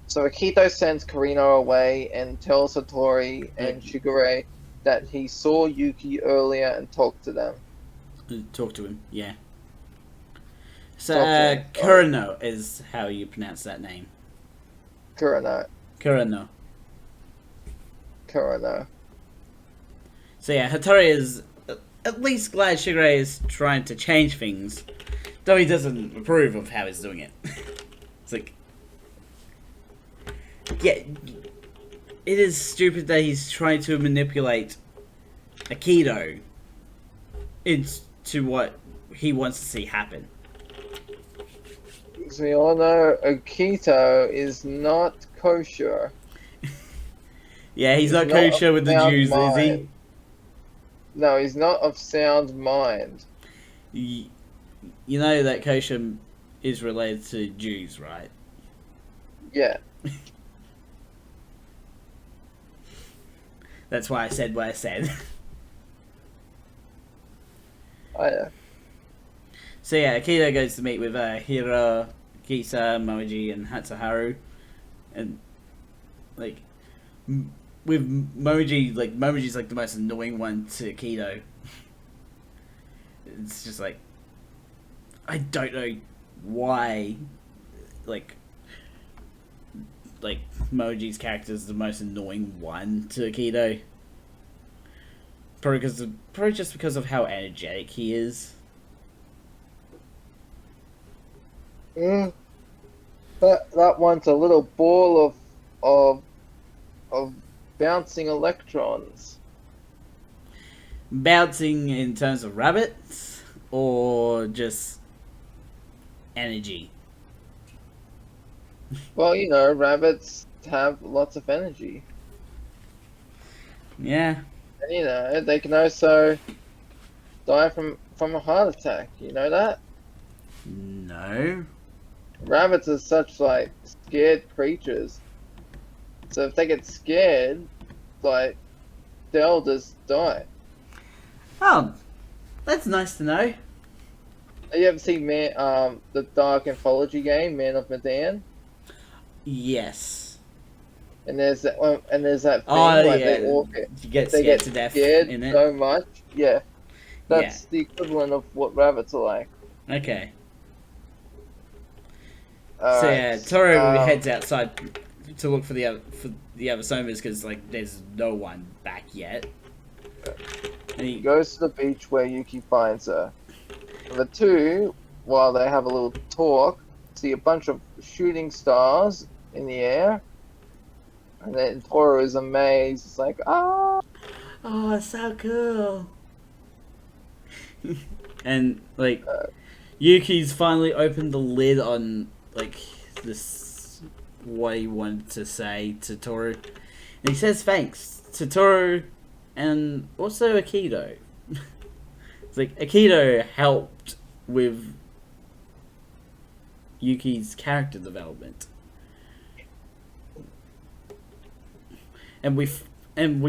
So Akito sends Karino away and tells Hattori and Shigure that he saw Yuki earlier and talked to them. Talk to him, yeah. So, Talk to him. Kureno is how you pronounce that name. Kurino. Kureno. Kurino. So yeah, Hattori is at least glad Shigure is trying to change things, though he doesn't approve of how he's doing it. It's like, yeah, it is stupid that he's trying to manipulate Akito into what he wants to see happen. As we all know, Akito is not kosher. Yeah, he's not kosher with the sound Jews, is he? mind. No, he's not of sound mind. You know that kosher is related to Jews, right? Yeah. That's why I said what I said. Oh, yeah. So yeah, Akito goes to meet with Hiro, Kisa, Momoji, and Hatsuharu, and like with Momoji, like Momoji's like the most annoying one to Akito. It's just like I don't know why, like Momoji's character is the most annoying one to Akito. Probably just because of how energetic he is. That one's a little ball of bouncing electrons. Bouncing in terms of rabbits or just energy? Well, rabbits have lots of energy. Yeah. And, they can also die from a heart attack. You know that? No. Rabbits are such, scared creatures. So if they get scared, like the elders die. Oh, that's nice to know. You ever seen the dark anthology game Man of Medan? Yes. And there's that one, and there's that thing Oh, like yeah. they all You get they scared get to death scared in it. so much. Yeah, Yeah. that's the equivalent of what rabbits are like. Okay. So Alright, yeah, Toru heads outside to look for the other Somas because like there's no one back yet. And he goes to the beach where Yuki finds her. And the two, while they have a little talk, see a bunch of shooting stars in the air. And then Toru is amazed. It's like, ah! oh, so cool. And like Yuki's finally opened the lid on like this what he wanted to say to Toru. And he says thanks to Toru and also Akido. It's like Akido helped with Yuki's character development. And we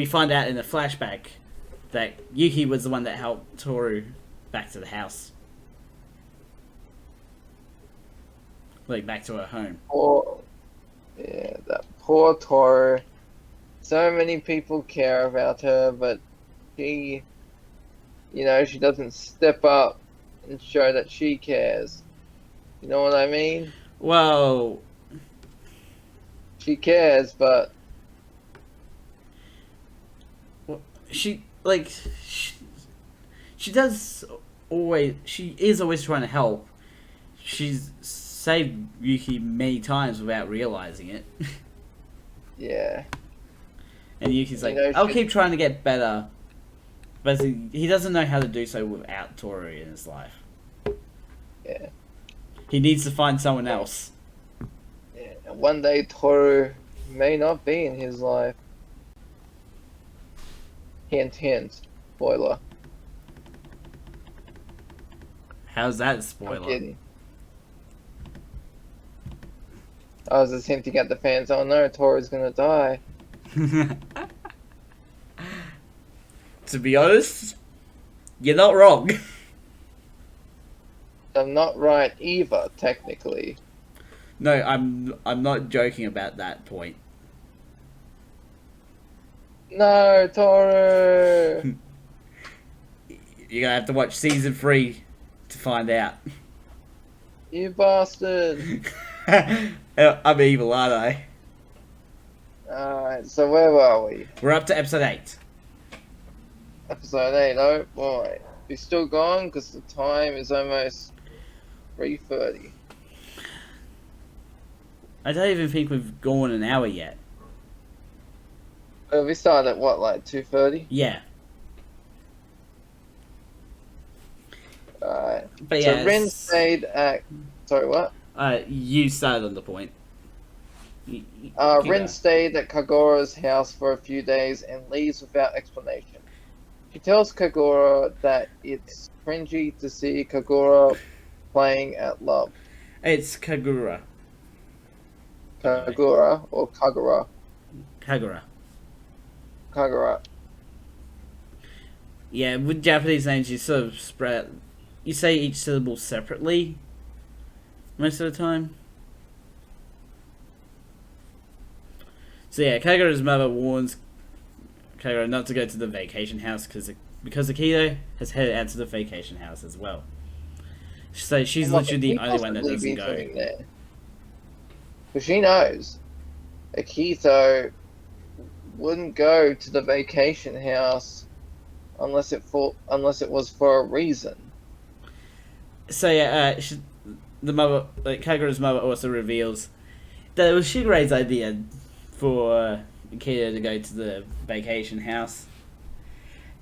find out in a flashback that Yuki was the one that helped Toru back to the house. Like, back to her home. Yeah, that poor Toru. So many people care about her, but she, she doesn't step up and show that she cares. You know what I mean? Well, she cares, but she does always. She is always trying to help. She's saved Yuki many times without realizing it. Yeah. And Yuki's like, I'll keep trying to get better. But he doesn't know how to do so without Toru in his life. Yeah. He needs to find someone else. Yeah. And one day Toru may not be in his life. Hint, hint. Spoiler. How's that a spoiler? I'm kidding. I was just hinting at the fans. Oh no, Toru's gonna die. To be honest, you're not wrong. I'm not right either, technically. No, I'm not joking about that point. No, Toru! You're gonna have to watch season 3 to find out. You bastard! I'm evil, aren't I? Alright, so where were we? We're up to episode 8. Episode 8, oh boy. We still going? Because the time is almost 3:30. I don't even think we've gone an hour yet. We started at what, like 2:30? Yeah. Alright. But yeah. So Rin stayed at... Sorry, what? You started on the point. Rin stayed at Kagura's house for a few days and leaves without explanation. She tells Kagura that it's cringy to see Kagura playing at love. It's Kagura. Kagura or Kagura? Kagura. Kagura. Yeah, with Japanese names you sort of spread... You say each syllable separately most of the time. So yeah, Kagura's mother warns Kagura not to go to the vacation house because Akido has headed out to the vacation house as well. So she's literally the only one that doesn't go. Because she knows Akito wouldn't go to the vacation house unless it was for a reason. So yeah, the mother, like Kagura's mother, also reveals that it was Shigure's idea for Akito to go to the vacation house,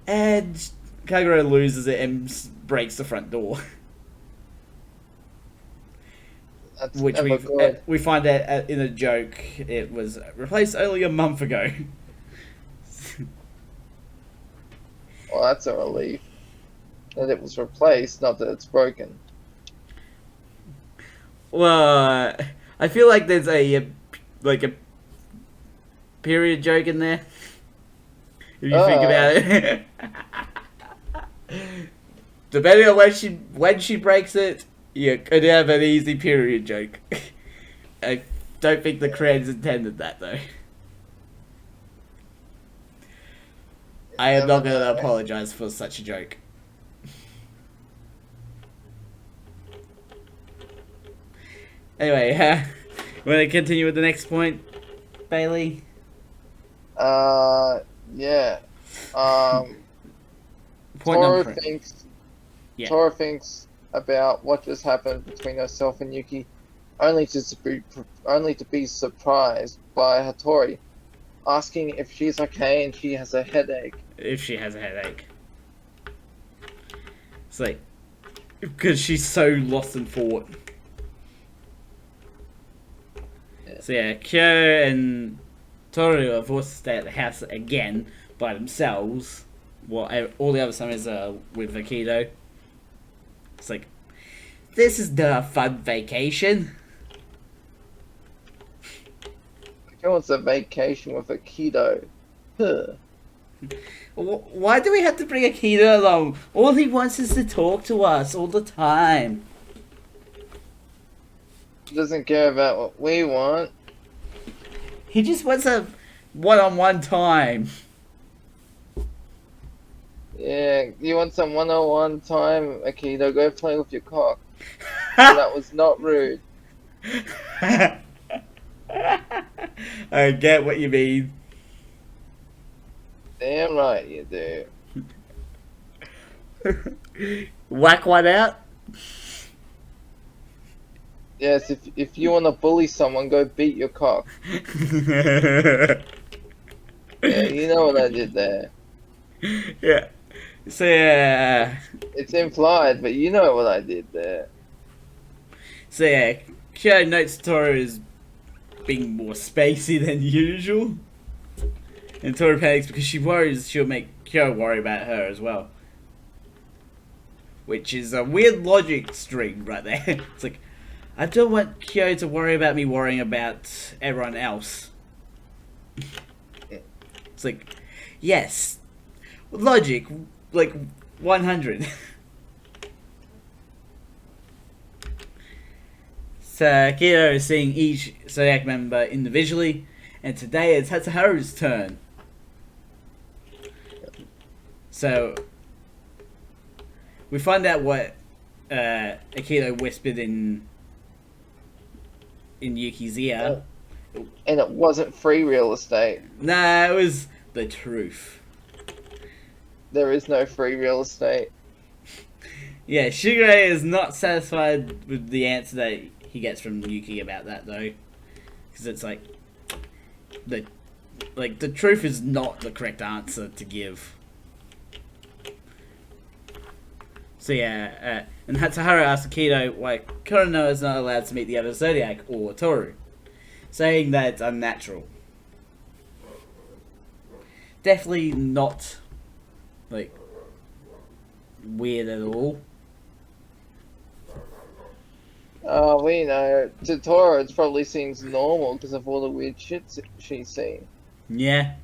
and Kagura loses it and breaks the front door. That's which we find out in a joke it was replaced only a month ago. Well, that's a relief that it was replaced, not that it's broken. Well, I feel like there's a period joke in there. If you think about it. Depending on when she breaks it, you could have an easy period joke. I don't think the creators intended that though. I am not going to apologize for such a joke. Anyway, want to continue with the next point, Bailey? Yeah. Point number Toru three. thinks. Yeah. Toru thinks about what just happened between herself and Yuki, only to be surprised by Hattori asking if she's okay and she has a headache. If she has a headache. It's like, because she's so lost in thought. Yeah. So yeah, Kyo and Toru are forced to stay at the house again by themselves, while all the other summers are with Aikido. It's like, this is not a fun vacation. She wants a vacation with Aikido. Huh. Why do we have to bring Aikido along? All he wants is to talk to us all the time. She doesn't care about what we want. He just wants a one-on-one time. Yeah, you want some one-on-one time, Aikido? Go play with your cock. That was not rude. I get what you mean. Damn right you do. Whack one out? Yes, if you want to bully someone, go beat your cock. Yeah, you know what I did there. Yeah. So yeah. It's implied, but you know what I did there. So yeah, Kyo notes Toru is being more spacey than usual. And Toru panics because she worries she'll make Kyo worry about her as well. Which is a weird logic string right there. It's like, I don't want Kyo to worry about me worrying about everyone else. It's like, yes, logic, like 100. So Aikido is seeing each Zodiac member individually, and today it's Hatsuharu's turn. So we find out what Aikido whispered in Yuki's ear. And it wasn't free real estate. Nah, it was the truth. There is no free real estate. Yeah, Shigure is not satisfied with the answer that he gets from Yuki about that though, because it's like the truth is not the correct answer to give. So yeah, and Hatsuharu asks Aikido why Kurono is not allowed to meet the other Zodiac or Toru, saying that it's unnatural. Definitely not, like, weird at all. We know. To Tora, it probably seems normal because of all the weird shit she's seen. Yeah.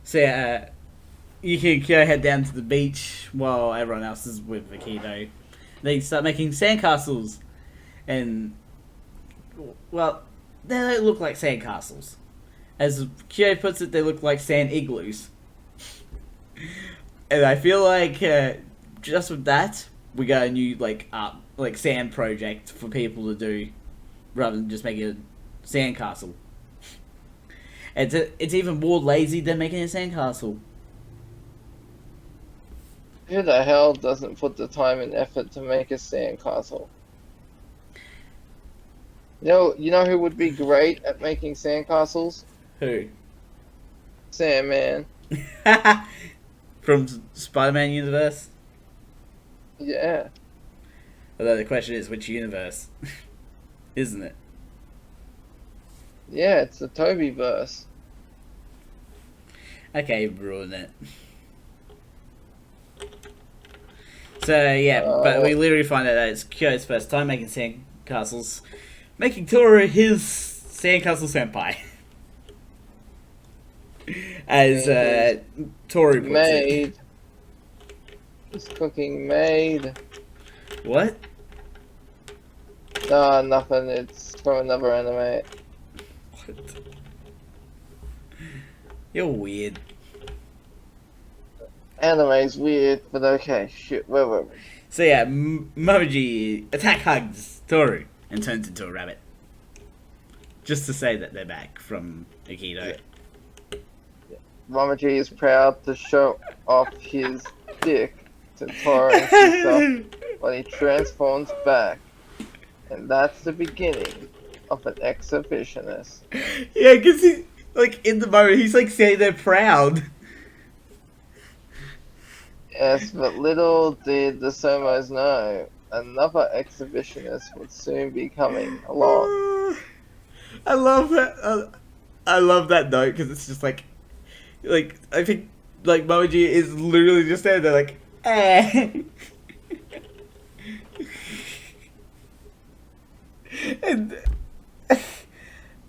So yeah, Yuki and Kyo head down to the beach while everyone else is with Aikido. They start making sandcastles, and well, they don't look like sandcastles. As Kyo puts it, they look like sand igloos. And I feel like just with that, we got a new like sand project for people to do, rather than just making a sandcastle. It's even more lazy than making a sandcastle. Who the hell doesn't put the time and effort to make a sandcastle? You know who would be great at making sandcastles? Who? Sandman. From Spider-Man universe? Yeah. Although the question is, which universe? Isn't it? Yeah, it's the Toby verse. Okay, ruin it. So yeah, but we literally find out that it's Kyo's first time making sandcastles, making Toru his sandcastle senpai. as Toru puts it. Maid. He's cooking maid. What? Nah, nothing. It's from another anime. What? You're weird. Anime's weird, but okay. Shit, where were we? So yeah, Momoji attack hugs Toru and turns into a rabbit. Just to say that they're back from Akito. Momoji is proud to show off his dick to Toru and Kisa when he transforms back. And that's the beginning of an exhibitionist. Yeah, because he, like, in the moment, he's like saying they're proud. Yes, but little did the Somos know, another exhibitionist would soon be coming along. I love that. I love that note because it's just like I think like Moji is literally just there. They're like, eh. And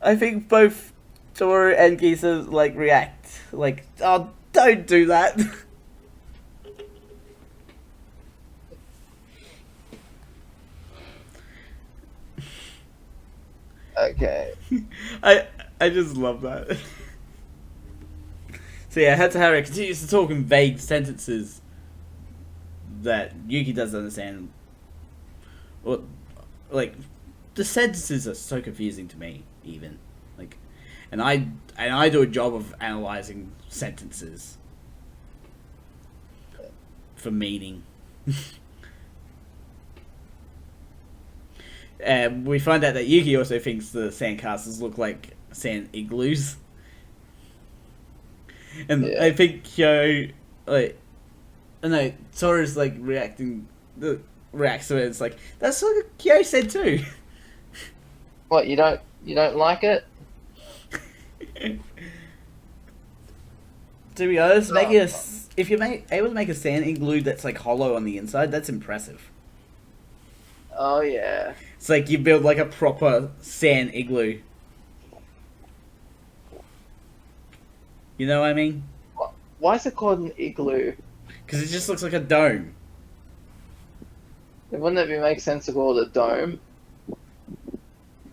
I think both Toru and Kisa like react like, oh, don't do that. Okay. I just love that. So yeah, Hatsuhara continues to talk in vague sentences that Yuki doesn't understand. Or, like, the sentences are so confusing to me, even. Like, and I do a job of analyzing sentences for meaning. We find out that Yuki also thinks the sandcastles look like sand igloos. And Yeah. I think Kyo, like, no, Toru's like reacts to it. It's like, that's what Kyo said too. What, you don't like it? To be honest, if you're able to make a sand igloo that's like hollow on the inside, that's impressive. Oh yeah. It's like you build like a proper sand igloo. You know what I mean? Why is it called an igloo? Because it just looks like a dome. Wouldn't it make sense to call it a dome?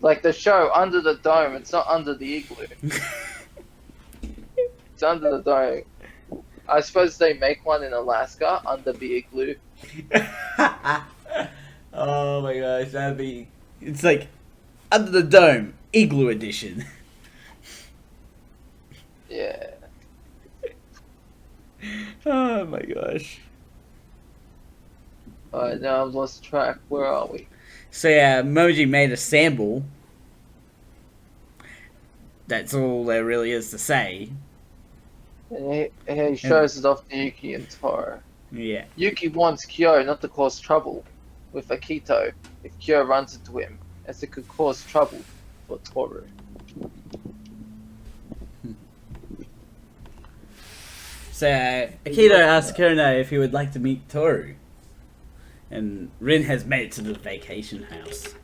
Like the show Under the Dome, it's not under the igloo. It's under the dome. I suppose they make one in Alaska under the igloo. Oh my gosh, that'd be... It's like, Under the Dome, Igloo Edition. Yeah. Oh my gosh. Alright, now I've lost track. Where are we? So yeah, Moji made a sample. That's all there really is to say. And he shows it off to Yuki and Toru. Yeah. Yuki wants Kyo not to cause trouble with Akito if Kyo runs into him, as it could cause trouble for Toru. So Akito asks Kurino if he would like to meet Toru. And Rin has made it to the vacation house.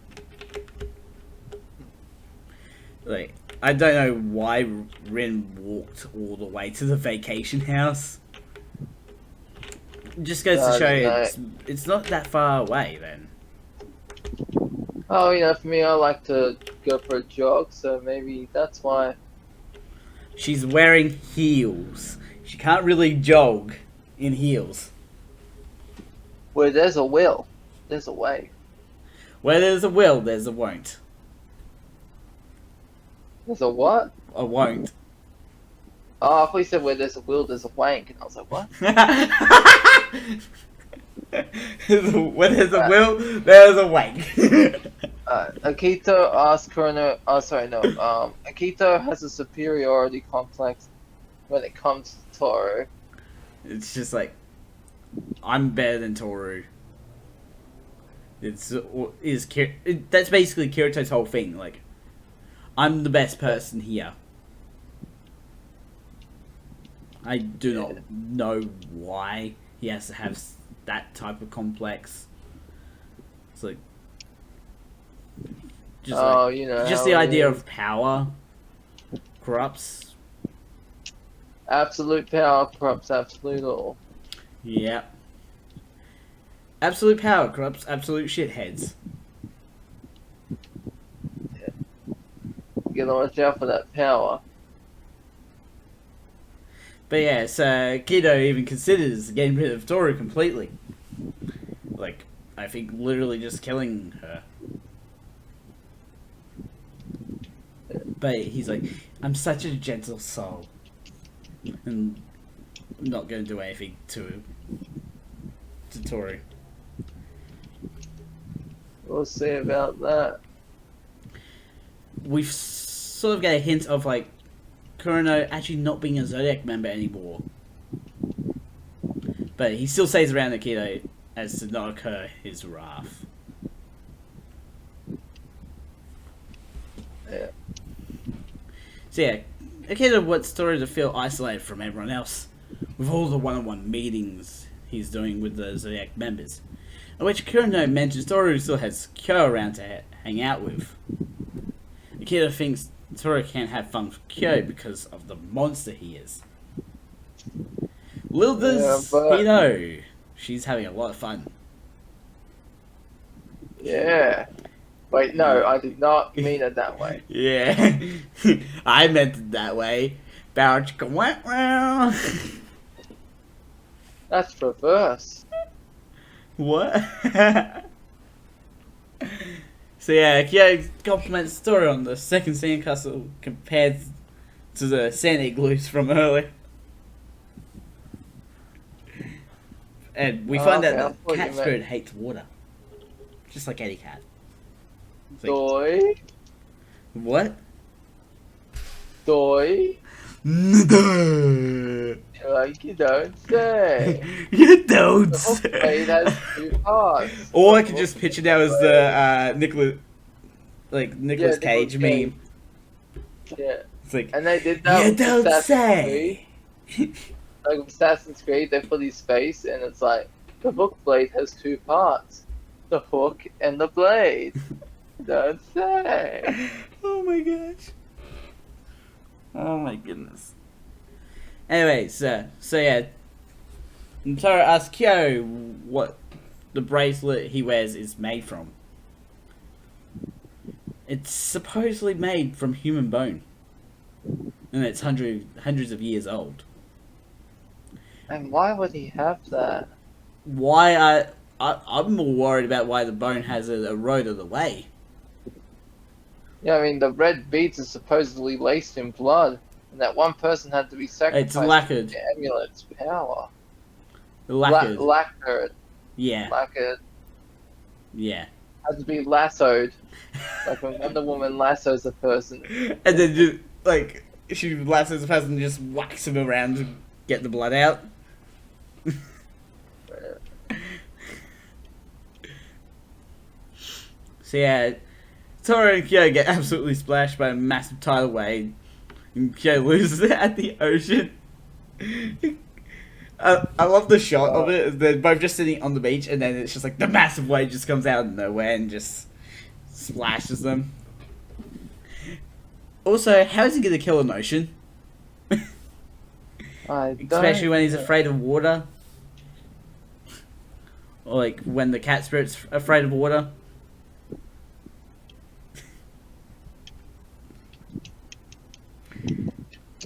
Like, I don't know why Rin walked all the way to the vacation house. It just goes to show you it's not that far away then. Oh, you know, for me, I like to go for a jog, so maybe that's why. She's wearing heels. She can't really jog in heels. Where there's a will, there's a way. Where there's a will, there's a won't. There's a what? A won't. Oh, I thought you said where there's a will, there's a wank, and I was like, what? Where there's a will, there's a wank. Akito asks Kurino. Oh, sorry, no. Akito has a superiority complex when it comes to Toru. It's just like, I'm better than Toru. That's basically Kirito's whole thing. Like, I'm the best person here. I do not know why he has to have that type of complex. It's like, You know, just the idea of power corrupts. Absolute power corrupts absolute all. Yeah. Absolute power corrupts absolute shitheads. You gotta watch out for that power. But yeah, so Kido even considers getting rid of Toru completely. Like, I think literally just killing her. But he's like, I'm such a gentle soul. And I'm not going to do anything to Toru. We'll see about that. We've sort of got a hint of, like, Kurano actually not being a Zodiac member anymore. But he still stays around Aikido as to not occur his wrath. Yeah. So yeah, Aikido wants Toru to feel isolated from everyone else, with all the one-on-one meetings he's doing with the Zodiac members, in which Kurano mentions Toru still has Kyo around to hang out with. Aikido thinks Toru can't have fun with Kyo because of the monster he is. Little does he know, she's having a lot of fun. Yeah. Wait, no, I did not mean it that way. Yeah, I meant it that way. Bow chicka wah wah. That's reverse. What? So yeah, Kyo compliments the story on the second sandcastle compared to the sand igloos from earlier. And we find okay, I out thought that you Cat meant- Spirit hates water. Just like Eddie Cat. It's like, Doi? what? Doi? No. Like you don't say. You don't The hook say. blade has two parts. Or I could just picture now as the Nicholas Nicolas Cage Cage. meme. Yeah. It's like, And they did that you with don't Assassin's say. Creed. Like with Assassin's Creed, they put his face, and it's like, the hook blade has two parts. The hook and the blade. Don't say. Oh my gosh. Oh my goodness. Anyways, so yeah, Toru asks Kyo what the bracelet he wears is made from. It's supposedly made from human bone, and it's hundreds of years old. And why would he have that? Why I'm more worried about why the bone has eroded away. Yeah, I mean, the red beads are supposedly laced in blood, and that one person had to be sacrificed lacquered. for the amulet's power. Lacquered. Lacquered. Yeah, Lacquered. yeah. Had to be lassoed. Like when Wonder Woman lassos a person. And then just, like, she lassos the person and just whacks him around to get the blood out. So yeah, Toru and Kyo get absolutely splashed by a massive tidal wave, and Kyo loses it at the ocean. I love the shot of it. They're both just sitting on the beach, and then it's just like the massive wave just comes out of nowhere and just splashes them. Also, how is he gonna kill an ocean? Especially when he's afraid of water. Or like when the cat spirit's afraid of water.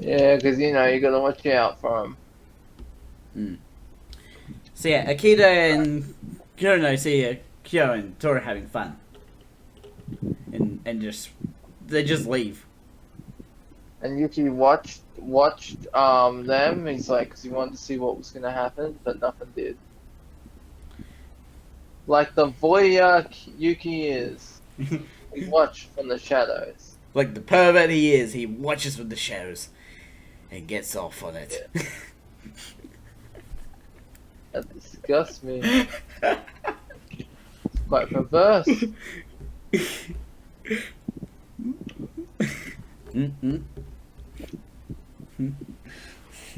Yeah, because you know you gotta watch out for him. So yeah, Akita and Kurano see Kyo and Toru having fun. And just they just leave. And Yuki watched them. He's like, because he wanted to see what was gonna happen, but nothing did. Like the voyeur Yuki is, he watched from the shadows. Like the pervert he is, he watches from the shadows and gets off on it. Yeah. That disgusts me. It's quite perverse.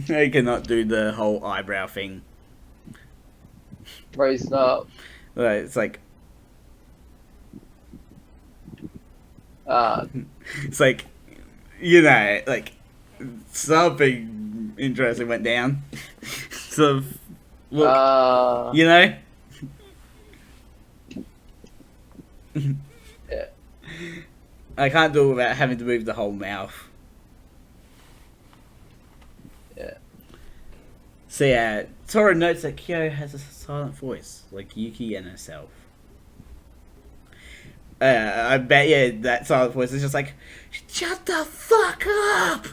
I cannot do the whole eyebrow thing. Raised up. Right, it's like Uh, it's like, you know, like something interesting went down. Sort of, look, you know. Yeah. I can't do it without having to move the whole mouth. Yeah. So yeah, Toru notes that Kyo has a silent voice, like Yuki and herself. I bet, yeah, that silent voice is just like, shut the fuck up!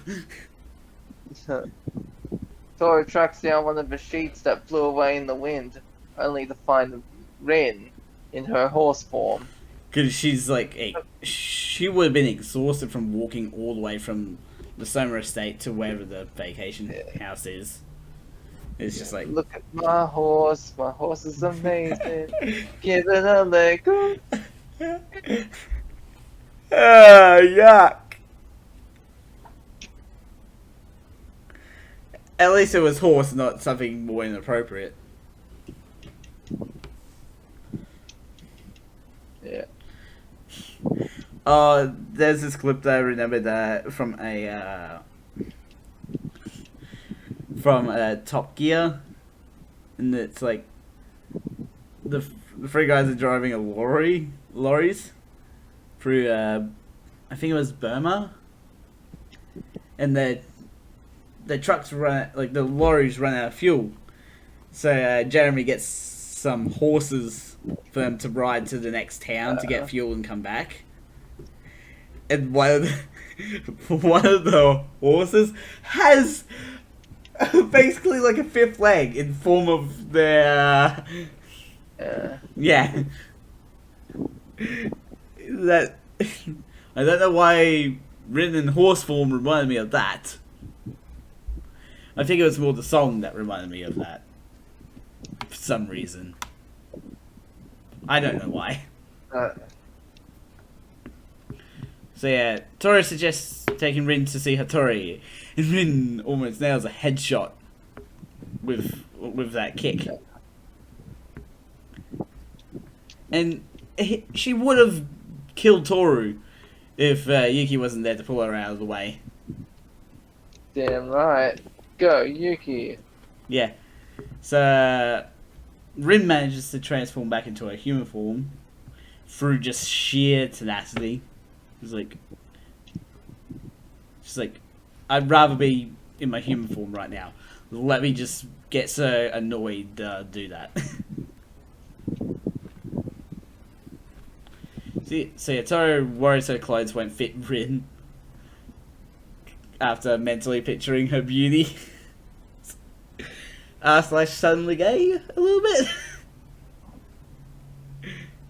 Toru tracks down one of the sheets that flew away in the wind, only to find Rin in her horse form. Because she's like, she would have been exhausted from walking all the way from the Soma estate to wherever the vacation house is. It's just like, Look at my horse is amazing. Give it a leg. yuck. At least it was horse, not something more inappropriate. Yeah. There's this clip that I remembered from Top Gear, and it's like the three guys are driving a lorries through I think it was Burma, and the trucks the lorries run out of fuel, so Jeremy gets some horses for them to ride to the next town to get fuel and come back. And one of the horses has basically like a fifth leg in form of their yeah. That I don't know why written in horse form reminded me of that. I think it was more the song that reminded me of that for some reason. I don't know why. So yeah, Toru suggests taking Rin to see Hattori, and Rin almost nails a headshot with that kick. And she would have killed Toru if Yuki wasn't there to pull her out of the way. Damn right. Go, Yuki. Yeah. So Rin manages to transform back into a human form through just sheer tenacity. She's like, I'd rather be in my human form right now. Let me just get so annoyed do that. So yeah, Toru worries her clothes won't fit Rin after mentally picturing her beauty. / suddenly gay a little bit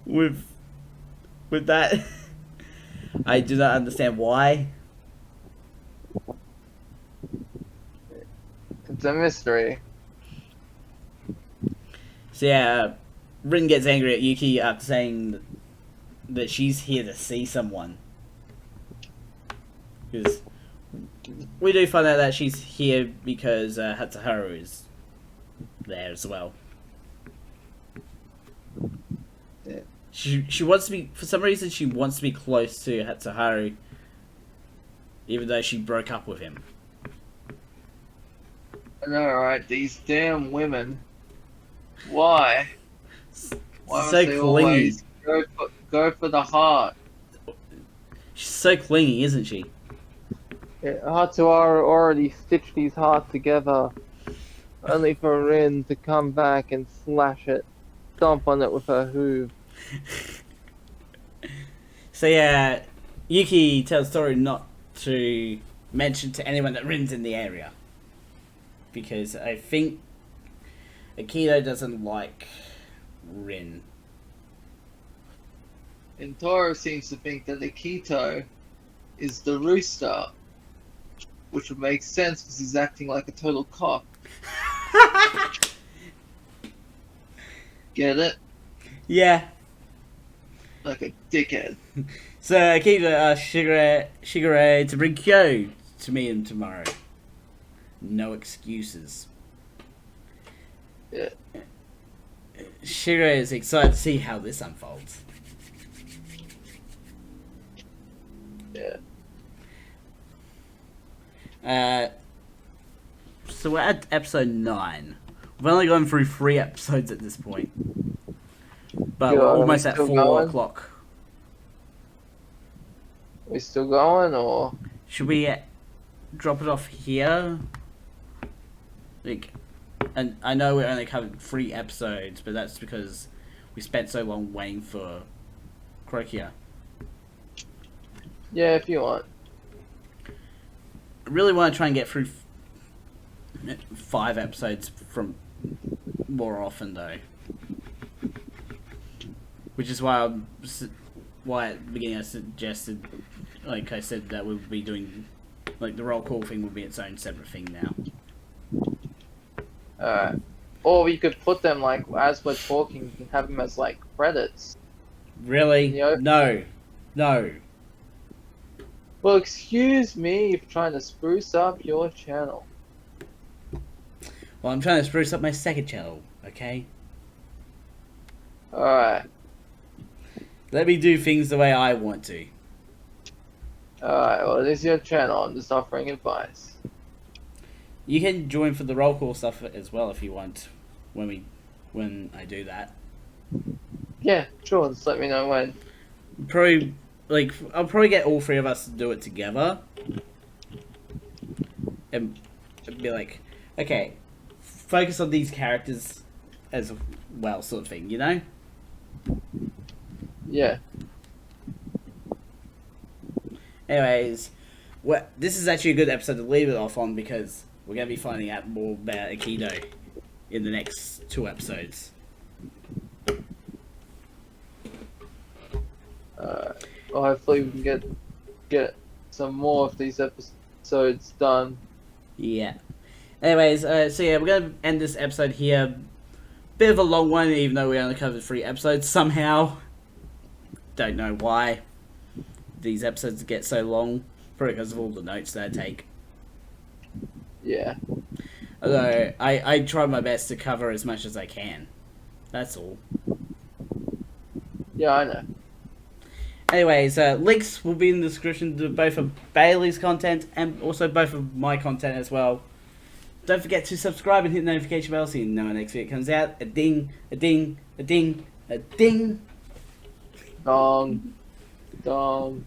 with that. I do not understand why. It's a mystery. So yeah, Rin gets angry at Yuki after saying that she's here to see someone. Because we do find out that she's here because Hatsuharu is there as well. Yeah. She wants to be, for some reason she wants to be close to Hatsuharu, even though she broke up with him. I know, right? These damn women. Why? Why must So they clingy. always go for the heart? She's so clingy, isn't she? Yeah, Hatsuharu already stitched these hearts together, only for Rin to come back and slash it, stomp on it with her hoof. So yeah, Yuki tells Toru not to mention to anyone that Rin's in the area, because I think Akito doesn't like Rin. And Toru seems to think that Akito is the rooster, which would make sense because he's acting like a total cock. Get it? Yeah. Like a dickhead. So Akito asks Shigure to bring Kyo to meet him tomorrow. No excuses. Yeah. Shigure is excited to see how this unfolds. Yeah. So we're at episode 9. We've only gone through 3 episodes at this point. But Yeah, we're are we almost at still 4 going? o'clock. We still going, or Should we drop it off here? Like, and I know we only covered 3 episodes, but that's because we spent so long waiting for Krokia. yeah, if you want. I really want to try and get through 5 episodes from more often, though. Which is why at the beginning I suggested, like I said, that we'll be doing, like, the roll call thing will be its own separate thing now. Alright. Or we could put them, like, as we're talking, we can have them as, like, credits. Really? Yep. No. No. Well, excuse me for trying to spruce up your channel. Well, I'm trying to spruce up my second channel, okay? Alright. Let me do things the way I want to. Alright, well, it is your channel. I'm just offering advice. You can join for the roll call stuff as well if you want, when I do that. Yeah, sure. Just let me know when. Probably, like, I'll probably get all 3 of us to do it together. And be like, okay, focus on these characters as well, sort of thing, you know? Yeah. Anyways, this is actually a good episode to leave it off on because we're going to be finding out more about Aikido in the next 2 episodes. Well, hopefully we can get some more of these episodes done. Yeah. Anyways, so yeah, we're going to end this episode here. Bit of a long one, even though we only covered 3 episodes somehow. Don't know why these episodes get so long. Probably because of all the notes that I take. Yeah. Although, I try my best to cover as much as I can. That's all. Yeah, I know. Anyways, links will be in the description to both of Bailey's content and also both of my content as well. Don't forget to subscribe and hit the notification bell so you know when the next video comes out. A ding, a ding, a ding, a ding. Dong. Dong.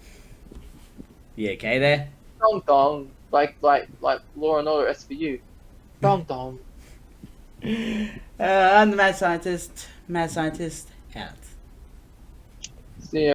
You okay there? Dong dong. Like Law and Order SVU. Dong dong. I'm the Mad Scientist. Mad Scientist out.